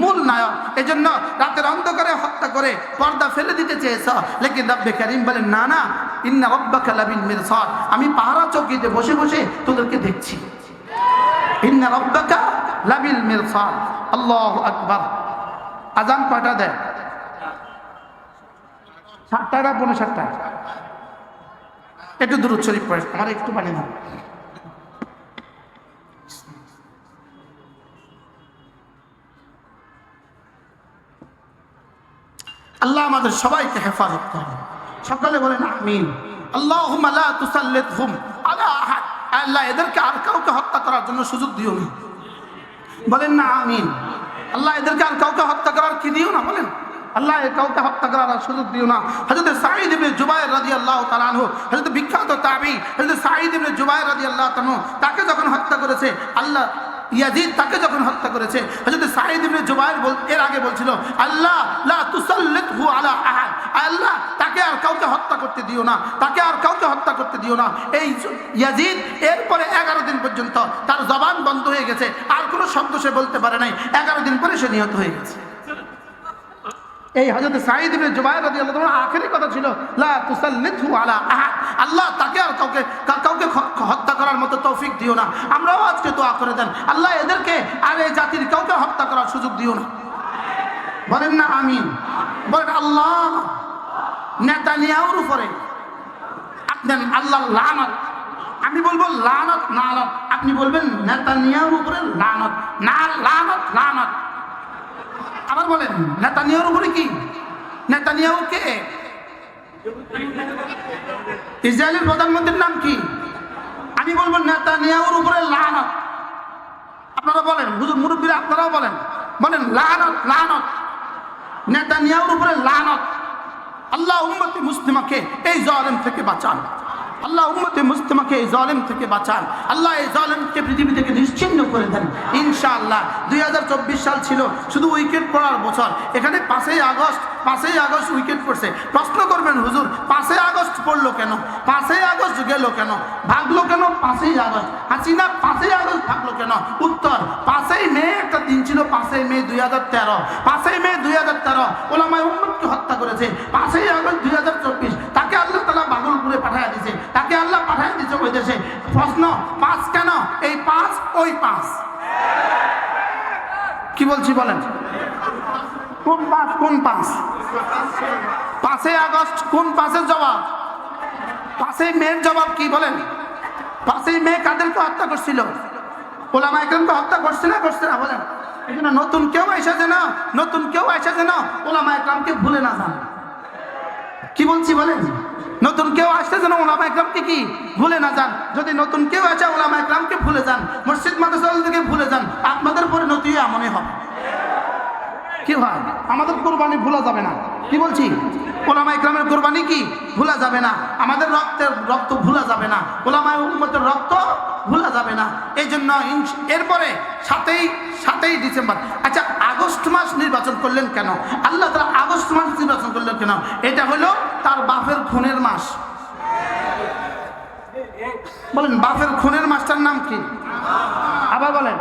মূল নায়ক। এজন্য রাতের অন্ধকারে হত্যা করে পর্দা ফেলে দিতে চেয়েছ, লেকিন রব্বে কারীম বলেন না না, ইন্না রাব্বাকা লাবিল মিরসাদ। আমি পাহারা চৌকিতে বসে বসে তোদেরকে দেখছি। ইন্না রাব্বাকা লাবিল মিরসাদ। আল্লাহু আকবার। আজান কয়টা দেয়? 7টা না 7:30? একটু দুরূদ শরীফ পড়ে, আমার একটু পানি না। আল্লাহ আমাদের সবাইকে হেফাজত করেন। সকলে বলেন আমিন। আল্লাহুম্মা লা তুসাল্লিতহুম আলা আহাদ। আল্লাহ এদেরকে আর কাউকে হত্যা করার জন্য সুযোগ দিও না। বলেন না আমিন। আল্লাহ এদেরকে আর কাউকে হত্যা করার কি দিও না। বলেন আল্লাহ কাউকে হত্যা করার সুযোগ দিও না। হযরত সাঈদ ইবনে জুবায়ের রাদিয়াল্লাহু তাআলা আনহু, হযরত বিখ্যাত তাবী হযরত সাঈদ ইবনে জুবায়ের রাদিয়াল্লাহু তাআলা আনহু, তাকে যখন হত্যা করেছে আল্লাহ, ইয়াজিদ তাকে যখন হত্যা করেছে, হযরত সাঈদ ইবনে জুবায়ের এর আগে বলছিল আল্লাহ লা তুসাল্লিতহু আলা আহাদ। আল্লাহ তাকে আর কাউকে হত্যা করতে দিও না, তাকে আর কাউকে হত্যা করতে দিও না। এই ইয়াজিদ এরপরে 11 দিন পর্যন্ত তার জবান বন্ধ হয়ে গেছে, আর কোনো শব্দ সে বলতে পারে নাই। 11 দিন পরে সে নিহত হয়ে গেছে। এই হযরত সাঈদ ইবনে জুবায়ের রাদিয়াল্লাহু তাআলা আখেরি কথা ছিল লা তুসাল্লিতহু আলা আহাদ। আল্লাহ তাকে আর কাউকে হত্যা করার মতো তৌফিক দিও না। আমরাও আজকে দোয়া করে দেন আল্লাহ এদেরকে আর এই জাতির কাউকে হত্যা করার সুযোগ দিও না। বলেন না আমিন। বলেন আল্লাহ নেতানিয়াহুর উপরে আপনার আল্লাহ লানত। আমি বলবো লানত লানত, আপনি বলবেন নেতানিয়াহুর উপরে লানত। না লানত লানত। আবার বলেন নেতানিয়াহুর উপরে কি? নেতানিয়াহু কে? ইসরায়েলের প্রধানমন্ত্রীর নাম কি? আমি বলবো নেতানিয়াহুর উপরে লানত। আপনারা বলেন, হুজুর মুরব্বীরা আপনারাও বলেন, বলেন লানত লানত। নেতানিয়াহুর উপরে লানত। আল্লাহ উম্মতে মুসলিমাকে এই জালেম থেকে বাঁচান, আল্লাহ উম্মতে মুসলিমাকে এই জালেম থেকে বাঁচান, আল্লাহ এই জালেমকে পৃথিবী থেকে নিশ্চিহ্ন করে দেন ইনশাআল্লাহ। 2024 সাল ছিল শুধু উইকেট পড়ার বছর। এখানে 5ই আগস্ট উইকেট পড়ছে। প্রশ্ন করবেন হুজুর 5ই আগস্ট পড়লো কেন, 5ই আগস্ট গেল কেন, ভাগলো কেন 5ই আগস্ট, হাসিনা 5ই আগস্ট ভাগলো কেন? উত্তর, 5ই মে একটা দিন ছিল, 5ই মে 2013, 5ই মে 2013 ওলামায়ে উম্মতকে হত্যা করেছে। 5ই আগস্ট 2024 তাকে আল্লাহ তাআলা ভাগলপুরে পাঠিয়ে দিয়েছে, তাকে আল্লাহ পাঠিয়ে দিয়েছে ওই দেশে। প্রশ্ন 5 কেন? এই 5 ওই 5। কি বলছি বলেন? কোন 5? কোন 5? 5ই আগস্ট কোন 5-এর জবাব? 5ই মের জবাব কি বলেন? 5ই মে কাদেরকে হত্যা করছিল? ওলামায়ে কেরামকে হত্যা করছে না বলেন? এজন্য নতুন কেউ এসেছে না ওলামায়ে কেরামকে ভুলে না যান। কি বলছি বলেন? নতুন কেউ আসছে যেন ওলামায়ে কেরামকে কি ভুলে না যান। যদি নতুন কেউ আসে ওলামায়ে কেরামকে ভুলে যান, মসজিদ মাদ্রাসা থেকে ভুলে যান, আপনাদের পরিণতিও এমনই হবে। কি হয়? আমাদের কোরবানি ভুলা যাবে না। কি বলছি? ওলামায়ে কেরামের কোরবানি কি ভুলা যাবে না, আমাদের রক্ত ভুলা যাবে না, ওলামায়ে উম্মতের রক্ত ভুলা যাবে না। এই জন্য এরপরে 7ই ডিসেম্বর। আচ্ছা, আগস্ট মাস নির্বাচন করলেন কেন? আল্লাহ তাআলা আগস্ট মাস নির্বাচন করলেন কেন? এটা হলো তার বাপের খুনের মাস। বলেন, বাপের খুনের মাসটার নাম কি? আবার বলেন,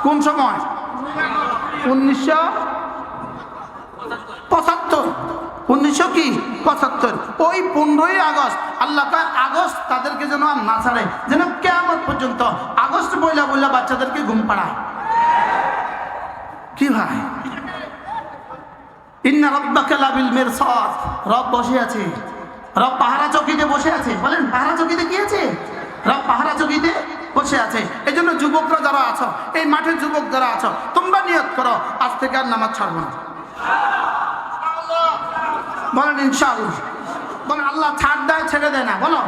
কোন সময়? 1975। ওই 15ই আগস্ট আল্লাহ কয় আগস্ট তাদেরকে যেন আর না ছাড়ে, যেন কিয়ামত পর্যন্ত আগস্ট বইলা বাচ্চাদেরকে ঘুম পাড়ায়। কি ভাই? ইন্না রাব্বাকা লাবিল মিরসাদ। রব বসে আছে, রব পাহারা চৌকিতে বসে আছে। বলেন, পাহারা চৌকিতে কি আছে? রব পাহারা চৌকিতে বসে আছে। এই জন্য যুবকরা যারা আছো, এই মাঠের যুবক যারা আছো, তোমরা নিয়ত করো আজ থেকে আর নামাজ ছাড়বো না। বলেন ইনশাআল্লাহ। বলেন, আল্লাহ ছাড় দেয় ছেড়ে দেয় না। বলো,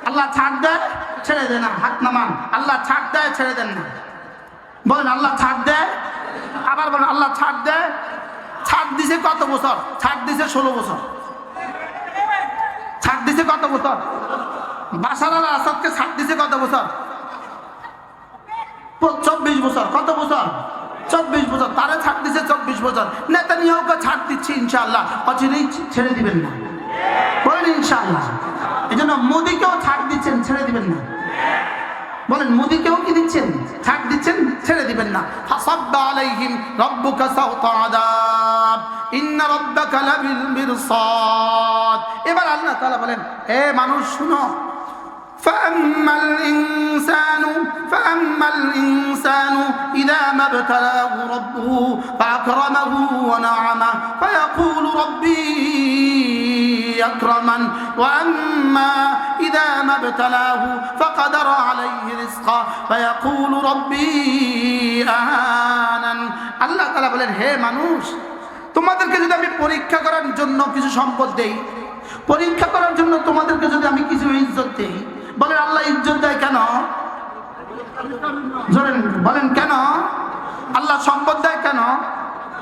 আল্লাহ ছাড় দেয় ছেড়ে দেয় না। হাত নামান। আল্লাহ ছাড় দেয় ছেড়ে দেন না। বলেন, আল্লাহ ছাড় দেয়। আবার বলেন, আল্লাহ ছাড় দেয়। ছাড় দিছে কত বছর? ছাড় দিছে 16 বছর। ছাড় দিছে কত বছর? বাশার আল আসাদকে ছাড় দিছে কত বছর? 24 বছর। কত বছর? 24 বছর। তারে ছাড় দিছে 24 বছর। নেতানিয়াহুকে ছাড় দিচ্ছি ইনশাআল্লাহ, অচিরেই ছেড়ে দিবেন না। বলেন ইনশাআল্লাহ। এই জন্য মোদিকেও ছাড় দিচ্ছেন, ছেড়ে দিবেন না। বলেন, মোদিকেও কি দিচ্ছেন? ছাড় দিচ্ছেন, ছেড়ে দিবেন না। ফাসাব্বা আলাইহিম রাব্বুকা সাওতা আযাব ইন্না রাব্বাকা লাবিল মিরসাদ। এবার আল্লাহ তাআলা বলেন, হে মানুষ শুনো, فأما الإنسان إذا ما ابتلاه ربه فأكرمه ونعمه فيقول ربي أكرمن وأما إذا ما ابتلاه فقدر عليه رزقه فيقول ربي أهانن। আল্লাহ তাআলা বলেন, হে মানুষ, তোমাদেরকে যদি আমি পরীক্ষা করার জন্য কিছু সম্পদ দেই, পরীক্ষা করার জন্য তোমাদেরকে যদি আমি কিছু ইজ্জত দেই, বলেন আল্লাহ ইজ্জত দেয় কেন? বলেন কেন? আল্লাহ সম্পদ দেয় কেন?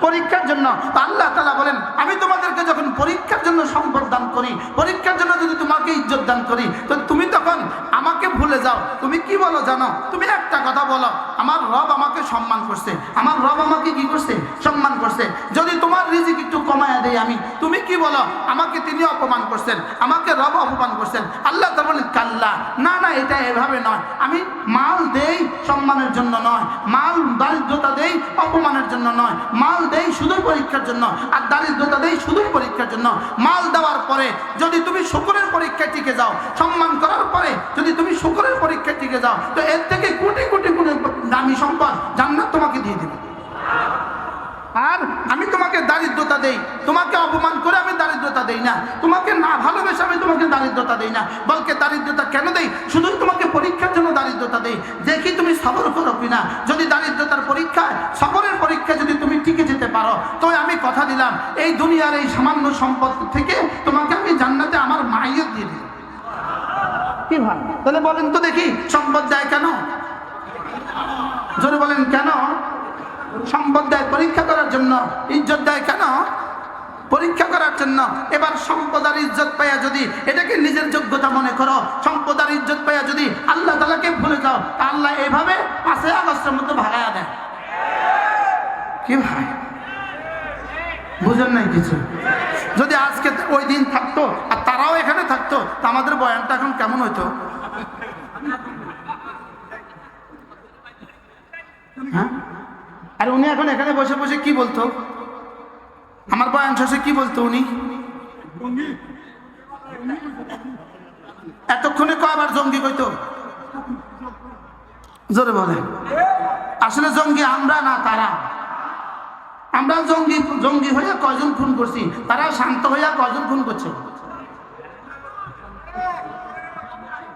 পরীক্ষার জন্য। আল্লাহ তাআলা বলেন, আমি তোমাদেরকে যখন পরীক্ষার জন্য সম্পদ দান করি, পরীক্ষার জন্য যদি তোমাকে ইজ্জত দান করি, তো তুমি তখন আমাকে ভুলে যাও। তুমি কি বলো জানো? তুমি একটা কথা বলো, আমার রব আমাকে সম্মান করছে, আমার রব আমাকে কি করছে? সম্মান করছে। যদি তোমার রিজিক একটু কমায়া দেই আমি, তুমি কি বলো? আমাকে তিনি অপমান করছেন, আমাকে রব অপমান করছেন। আল্লাহ তাআলা বলেন, কাল্লা, না না, এটা এভাবে নয়। আমি মাল দেই সম্মানের জন্য নয়, মাল দারিদ্রতা দেই অপমানের জন্য নয়, মাল দেই শুধুই পরীক্ষার জন্য, আর দারিদ্রতা দেই শুধুই পরীক্ষার জন্য। মাল দেওয়ার পরে যদি তুমি শুকরের পরীক্ষায় টিকে যাও, সম্মান করার পরে যদি তুমি শুকরের পরীক্ষায় টিকে যাও, তো এর থেকে কোটি কোটি কোটি দামি সম্পদ জান্নাত তোমাকে দিয়ে দেবে। আর আমি তোমাকে দারিদ্রতা দেই, তোমাকে অপমান করে আমি দারিদ্রতা দেই না, তোমাকে না ভালোবেসে আমি তোমাকে দারিদ্রতা দেই না, বলকে দারিদ্রতা কেন দেই? শুধুই তোমাকে পরীক্ষার জন্য দারিদ্রতা দেই, দেখি তুমি সবর করো কিনা। যদি দারিদ্রতার পরীক্ষায়, সবরের পরীক্ষায় যদি তুমি টিকে যেতে পারো, তো আমি কথা দিলাম এই দুনিয়ার এই সামান্য সম্পদ থেকে তোমাকে আমি জান্নাতে আমার মাইয়ত দিয়ে দিই। কি ভাই? তাহলে বলেন তো দেখি, সম্পদ দেয় কেন? জোরে বলেন কেন? সম্পদ দেয় পরীক্ষা করার জন্য, ইজ্জত দেয় কেন? পরীক্ষা করার জন্য। এবার সম্পদ আর ইজ্জত পাইয়া যদি এটাকে নিজের যোগ্যতা মনে করো, সম্পদ আর ইজ্জত পাইয়া যদি আল্লাহ তাআলাকে ভুলে যাও, আল্লাহ এভাবে 5 আগস্টের মধ্যে ভাগায়া দেয়। কি ভাই, বুঝেন নাই কিছু? যদি আজকে ওই দিন থাকতো আর তারাও এখানে থাকতো, তা আমাদের বয়ানটা এখন কেমন হইতো? হ্যাঁ, আর উনি এখন এখানে বসে বসে কি বলতো? আমার বয়ান শেষে কি বলতো উনি? এতক্ষণে কয়বার জঙ্গি কইতো? জোরে বলে। আসলে জঙ্গি আমরা না, তারা। আমরা জঙ্গি জঙ্গি হইয়া কয়জন খুন করছি, তারা শান্ত হইয়া কয়জন খুন করছে?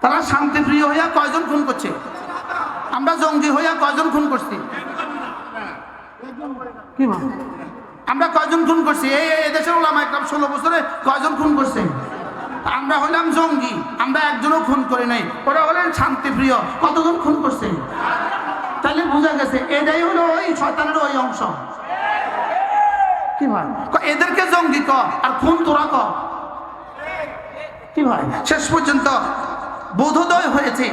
তারা শান্তিপ্রিয় হইয়া কয়জন খুন করছে? আমরা জঙ্গি হইয়া কয়জন খুন করছি? কি বল, আমরা কয়জন খুন করছি? এই দেশের ওলামা একরাম 16 বছরে কয়জন খুন করছে? আমরা হলাম জঙ্গি, আমরা একজনও খুন করি নাই। ওরা হলেন শান্তিপ্রিয়, কতজন খুন করছে? তাহলে বোঝা গেছে এটাই হলো ওই শয়তানের ওই অংশ। কি ভাই, এদেরকে জঙ্গি কর আর খুন তোরা কর। কি ভাই, শেষ পর্যন্ত বোধোদয় হয়েছে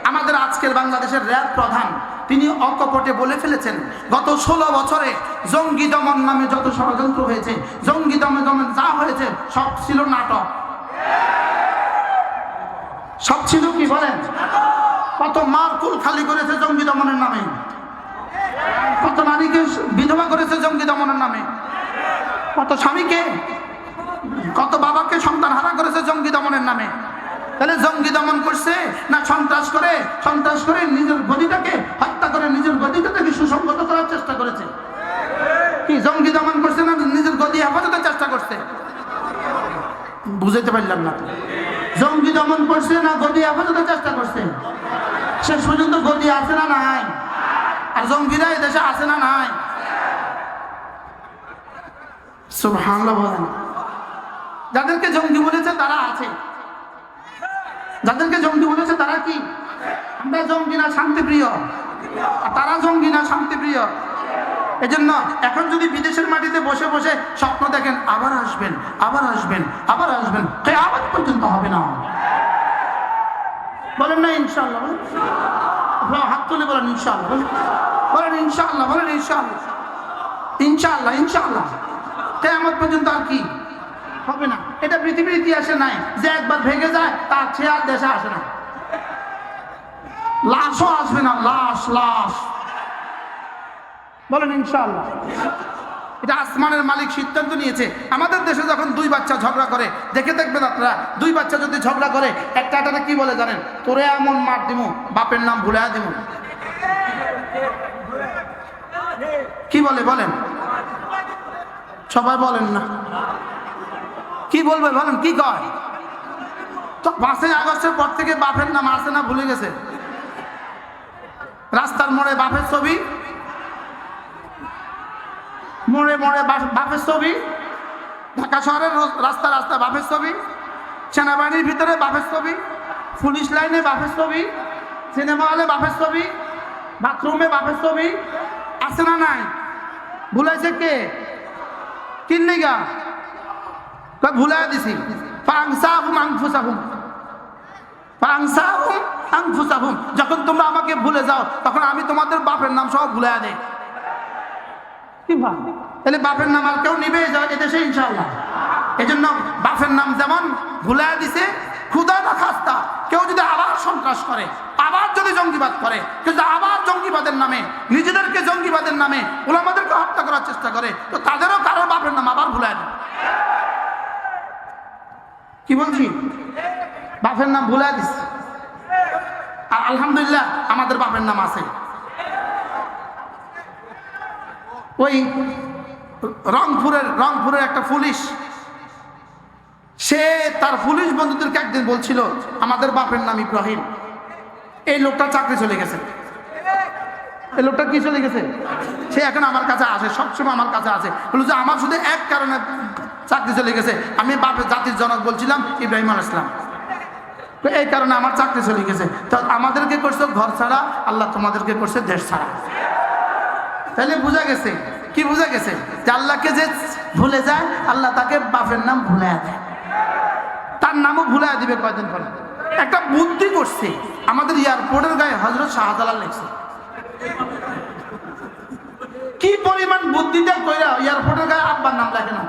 আমাদের আজকের বাংলাদেশের র্যাব প্রধান, তিনি অকপটে বলে ফেলেছেন গত 16 বছরে জঙ্গি দমন নামে যত ষড়যন্ত্র হয়েছে, জঙ্গি দমন যা হয়েছে সব ছিল নাটক। সব ছিল কি বলেন? কত মারকুল খালি করেছে জঙ্গি দমনের নামে, কত নারীকে বিধবা করেছে জঙ্গি দমনের নামে, কত স্বামীকে, কত বাবাকে সন্তান হারা করেছে জঙ্গি দমনের নামে। তাহলে জঙ্গি দমন করছে না সন্ত্রাস করে? সন্ত্রাস করে নিজের গদিটাকে হত্যা করে নিজের গদিটাকে সুসংগত করার চেষ্টা করেছে। কি জঙ্গি দমন করছে না নিজের গদি হেফাজতের চেষ্টা করছে? বুঝাইতে পারলাম না। জঙ্গি দমন করছে না গদি হেফাজতের চেষ্টা করছে? শেষ পর্যন্ত গদি আছে না নাই? আর জঙ্গিরা এই দেশে আছে না নাই? সুবহানাল্লাহ বলেন। যাদেরকে জঙ্গি বলেছে তারা আছে, যাদেরকে জঙ্গি বলেছে তারা কি? আমরা জঙ্গি না শান্তিপ্রিয়, আর তারা জঙ্গি না শান্তিপ্রিয়। এজন্য এখন যদি বিদেশের মাটিতে বসে বসে স্বপ্ন দেখেন আবার আসবেন, আবার আসবেন, আবার আসবেন, কিয়ামত পর্যন্ত হবে না। বলেন না ইনশাআল্লাহ? আপনারা হাত তুলে বলেন ইনশাআল্লাহ, বলেন ইনশাআল্লাহ, বলেন ইনশাআল্লাহ, ইনশাআল্লাহ, ইনশাআল্লাহ। কিয়ামত পর্যন্ত আর কি হবে না। এটা পৃথিবীর ইতিহাসে নাই যে একবার ভেঙে যায় তার চেয়ে আর দেশে আসে না, লাশও আসবে না, লাশ লাশ। বলেন ইনশাআল্লাহ। এটা আসমানের মালিক সিদ্ধান্ত নিয়েছে। আমাদের দেশে যখন 2 বাচ্চা ঝগড়া করে, দেখে দেখবেন আপনারা, 2 বাচ্চা যদি ঝগড়া করে একটা কি বলে জানেন? তোরে এমন মার দিমু, বাপের নাম ভুলে দিমু। কি বলে বলেন? সবাই বলেন না, কি বলবে বলেন? কি কয়? তো 5 আগস্টের পর থেকে বাপের নাম আসে না, ভুলে গেছে। রাস্তার মোড়ে বাপের ছবি, মোড়ে মোড়ে বাপের ছবি, ঢাকা শহরের রাস্তা রাস্তা বাপের ছবি, সেনাবাহিনীর ভিতরে বাপের ছবি, পুলিশ লাইনে বাপের ছবি, সিনেমা হলে বাপের ছবি, বাথরুমে বাপের ছবি। আছে না নাই? ভুলাইছে কে? কিনলে গা ভুলাই দিছি। যখন তোমরা আমাকে ভুলে যাও তখন আমি তোমাদের বাপের নাম সব ভুলাই দেই। তাহলে বাপের নাম আর কেউ নিবে এদেশে ইনশাআল্লাহ? এই জন্য বাপের নাম যেমন ভুলাই দিছে, খুদা না খাস্তা কেউ যদি আবার সন্ত্রাস করে, আবার যদি জঙ্গিবাদ করে, কিন্তু আবার জঙ্গিবাদের নামে, নিজেদেরকে জঙ্গিবাদের নামে ওলামাদেরকে হত্যা করার চেষ্টা করে, তো তাদেরও কারো বাপের নাম আবার ভুলাই দেয়। কি বলছি? বাপের নাম ভুলাই দিচ্ছে। আর আলহামদুলিল্লাহ আমাদের বাপের নাম আছে। ওই রংপুরের একটা পুলিশ, সে তার পুলিশ বন্ধুদেরকে একদিন বলছিল আমাদের বাপের নাম ইব্রাহিম। এই লোকটা চাকরি চলে গেছে। এই লোকটা কি চলে গেছে? সে এখন আমার কাছে আসে, সবসময় আমার কাছে আসে, বলল যে আমার শুধু এক কারণে চাকরি চলে গেছে, আমি বাপের জাতির জনক বলছিলাম ইব্রাহিম আলাইহিস সালাম, তো এই কারণে আমার চাকরি চলে গেছে। তো আমাদেরকে করছে ঘর ছাড়া, আল্লাহ তোমাদেরকে করছে দেশ ছাড়া। তাহলে বোঝা গেছে কি বোঝা গেছে যে আল্লাহকে যে ভুলে যায় আল্লাহ তাকে বাপের নাম ভুলে দেয়, তার নামও ভুলে দিবে কয়দিন পরে। একটা বুদ্ধি করছে আমাদের এয়ারপোর্টের গায়ে হযরত শাহজালাল লিখছে। কি পরিমাণ বুদ্ধিটা কইরা এয়ারপোর্টের গায়ে আব্বার নাম লেখে না?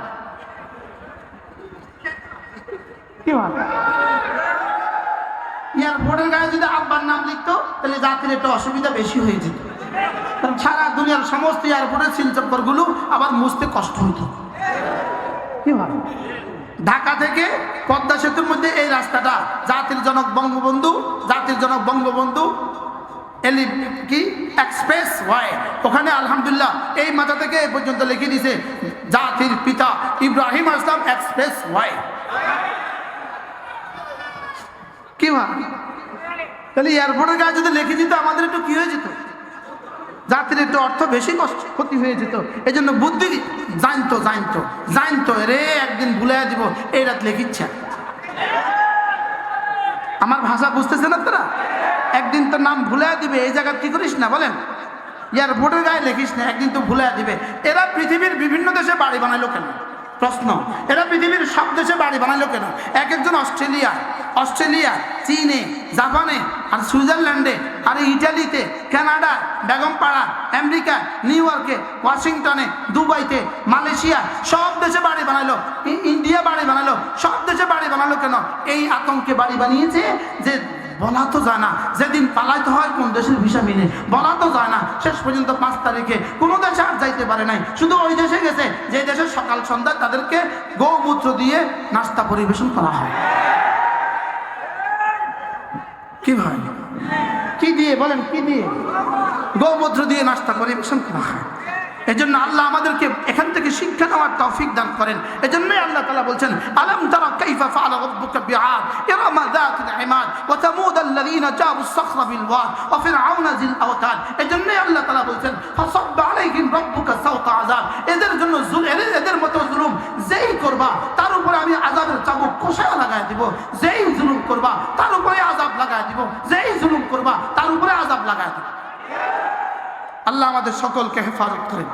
কি ভাবে এয়ারপোর্টের গায়ে যদি আব্বার নাম লিখতো তাহলে জাতির একটা অসুবিধা বেশি হয়ে যেত, কারণ সারা দুনিয়ার সমস্ত এয়ারপোর্টের শিলচক্কর গুলো আবার মুছতে কষ্ট হইত। কি ভাবে ঢাকা থেকে পদ্মা সেতুর মধ্যে এই রাস্তাটা জাতির জনক বঙ্গবন্ধু কি এক্সপ্রেস ওয়ে, ওখানে আলহামদুলিল্লাহ এই মাথা থেকে এই পর্যন্ত লিখে দিয়েছে জাতির পিতা ইব্রাহিম আসলাম এক্সপ্রেস ওয়ে। কি ভাবে তাহলে এয়ারপোর্টের গায়ে যদি লিখে দিত আমাদের একটু কি হয়ে যেত, জাতির একটু অর্থ বেশি কষ্ট ক্ষতি হয়ে যেত। এই জন্য বুদ্ধি জানতো রে একদিন ভুলে দিব এই রাত লেখিচ্ছে। আমার ভাষা বুঝতেছেন আপনারা? একদিন তো নাম ভুলে দিবে, এই জায়গা কি করিস না বলেন, এয়ারপোর্টের গায়ে লেখিস না, একদিন তো ভুলে দিবে। এরা পৃথিবীর বিভিন্ন দেশে বাড়ি বানাইলো কেন? প্রশ্ন, এরা পৃথিবীর সব দেশে বাড়ি বানাইলো কেন? এক একজন অস্ট্রেলিয়া, চীনে, জাপানে, আর সুইজারল্যান্ডে, আর ইটালিতে, কানাডা, বেগমপাড়া, আমেরিকা, নিউ ইয়র্কে, ওয়াশিংটনে, দুবাইতে, মালয়েশিয়া, সব দেশে বাড়ি বানাইলো, ইন্ডিয়া বাড়ি বানাইলো, সব দেশে বাড়ি বানালো কেন? এই আতঙ্কে বাড়ি বানিয়েছে যে বলা তো যায় না যেদিন পালাইতে হয় কোন দেশের ভিসা মিলে, বলা তো যায় না। শেষ পর্যন্ত 5 তারিখে কোনো দেশে আর যাইতে পারে নাই, শুধু ওই দেশে গেছে যে দেশে সকাল সন্ধ্যা তাদেরকে গৌমূত্র দিয়ে নাস্তা পরিবেশন করা হয়। কি ভাই, কি দিয়ে বলেন, কি দিয়ে? গৌমূত্র দিয়ে নাস্তা পরিবেশন করা হয়। এজন্য আল্লাহ আমাদেরকে এখান থেকে শিক্ষা নেওয়ার তৌফিক দান করেন। এজন্যই আল্লাহ তাআলা বলছেন আলাম তারা কাইফা ফাআলা রাব্বুকা বিআদ ইরামা যাতিল ইমাদ ওয়া তামুদ আল্লাযীনা জাবুস সাখরা বিল ওয়াদ ওয়া ফিরআউনা যিল আওতাদ। এজন্যই আল্লাহ তাআলা বলছেন ফাসাব্বা আলাইহিম রাব্বুকা সাওতা আযাব। এদের জন্য এদের মতো জুলুম যেই করবা তার উপরে আমি আযাবের চাবুক কষায় লাগায় দিব। যেই জুলুম করবা তার উপরে আযাব লাগায় দিব, যেই জুলুম করবা তার উপরে আযাব লাগায় দিব। আল্লাহ আমাদের সকলকে হেফাজত করেন।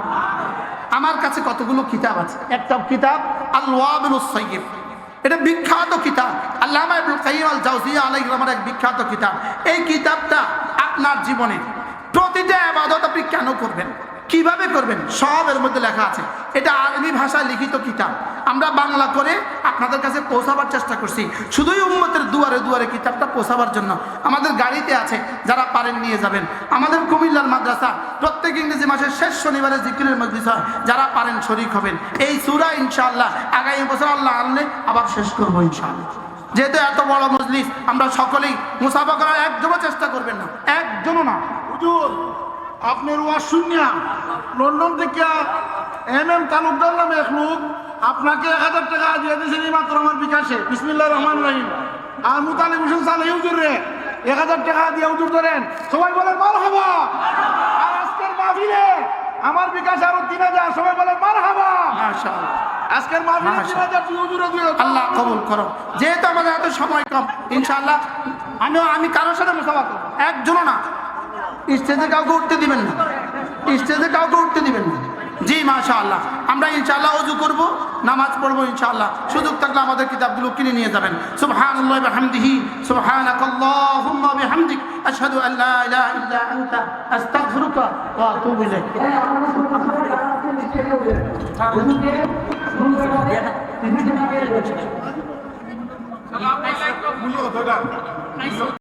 আমার কাছে কতগুলো কিতাব আছে। একটা কিতাব আল ওয়াবিলুস সাইয়্যিব, এটা বিখ্যাত কিতাব, আল্লামা ইবনুল কাইয়্যিম আল জাওজিয়া আলাইহিস রহমানের এক বিখ্যাত কিতাব। এই কিতাবটা আপনার জীবনে প্রতিটা ইবাদত আপনি কেন করবেন, কিভাবে করবেন, সব এর মধ্যে লেখা আছে। এটা আরবি ভাষায় লিখিত কিতাব, আমরা বাংলা করে আপনাদের কাছে পৌঁছাবার চেষ্টা করছি, শুধুই উম্মতের দুয়ারে দুয়ারে কিতাবটা পৌঁছাবার জন্য। আমাদের গাড়িতে আছে, যারা পারেন নিয়ে যাবেন। আমাদের কুমিল্লার মাদ্রাসা প্রত্যেক ইংরেজি মাসের শেষ শনিবারে জিকিরের মজলিস হয়, যারা পারেন শরীক হবেন। এই সূরা ইনশাআল্লাহ আগামী বছর আল্লাহ আনলে আবার শেষ করবো ইনশাআল্লাহ। যেহেতু এত বড় মজলিস, আমরা সকলেই মুসাফা করার একজনও চেষ্টা করবেন না, একজনও না। হুজুর আপনার ওয়াজ শুনিয়া লন্ডন থেকে তালুকদার নামে এক লোক আপনাকে 1000 টাকা দিয়ে দিয়েছেন এই মাত্র আমার বিকাশে। বিসমিল্লাহির রহমানির রহিম। আর মুতালিব হোসেন সালেহ হুজুর রে 1000 টাকা দিয়ে হুজুর ধরেন, সবাই বলেন মারহাবা। আর আজকের মাহফিলে আমার বিকাশে আরো 3000, সবাই বলেন মারহাবা। মাশাআল্লাহ, আজকের মাহফিলে 3000 হুজুরে দিয়ে আল্লাহ কবুল করো। যেহেতু আমাদের এত সময় কম, ইনশাআল্লাহ আমি কারোর সাথে মুসাফা করব, একজনও না। স্টেজে কাউকে উঠতে দিবেন না, স্টেজে কাউকে উঠতে দিবেন না। জি মাশাআল্লাহ, আমরা ইনশাআল্লাহ ওযু করব, নামাজ পড়ব ইনশাআল্লাহ। সুযোগ থাকলে আমাদের কিতাবগুলো কিনে নিয়ে যাবেন। সুবহানাল্লাহি ওয়া বিহামদিহি, সুবহানাকাল্লাহুম্মা ওয়া বিহামদিক, আশহাদু আল লা ইলাহা ইল্লা আনতা, আস্তাগফিরুকা ওয়া আতুবু ইলাইক।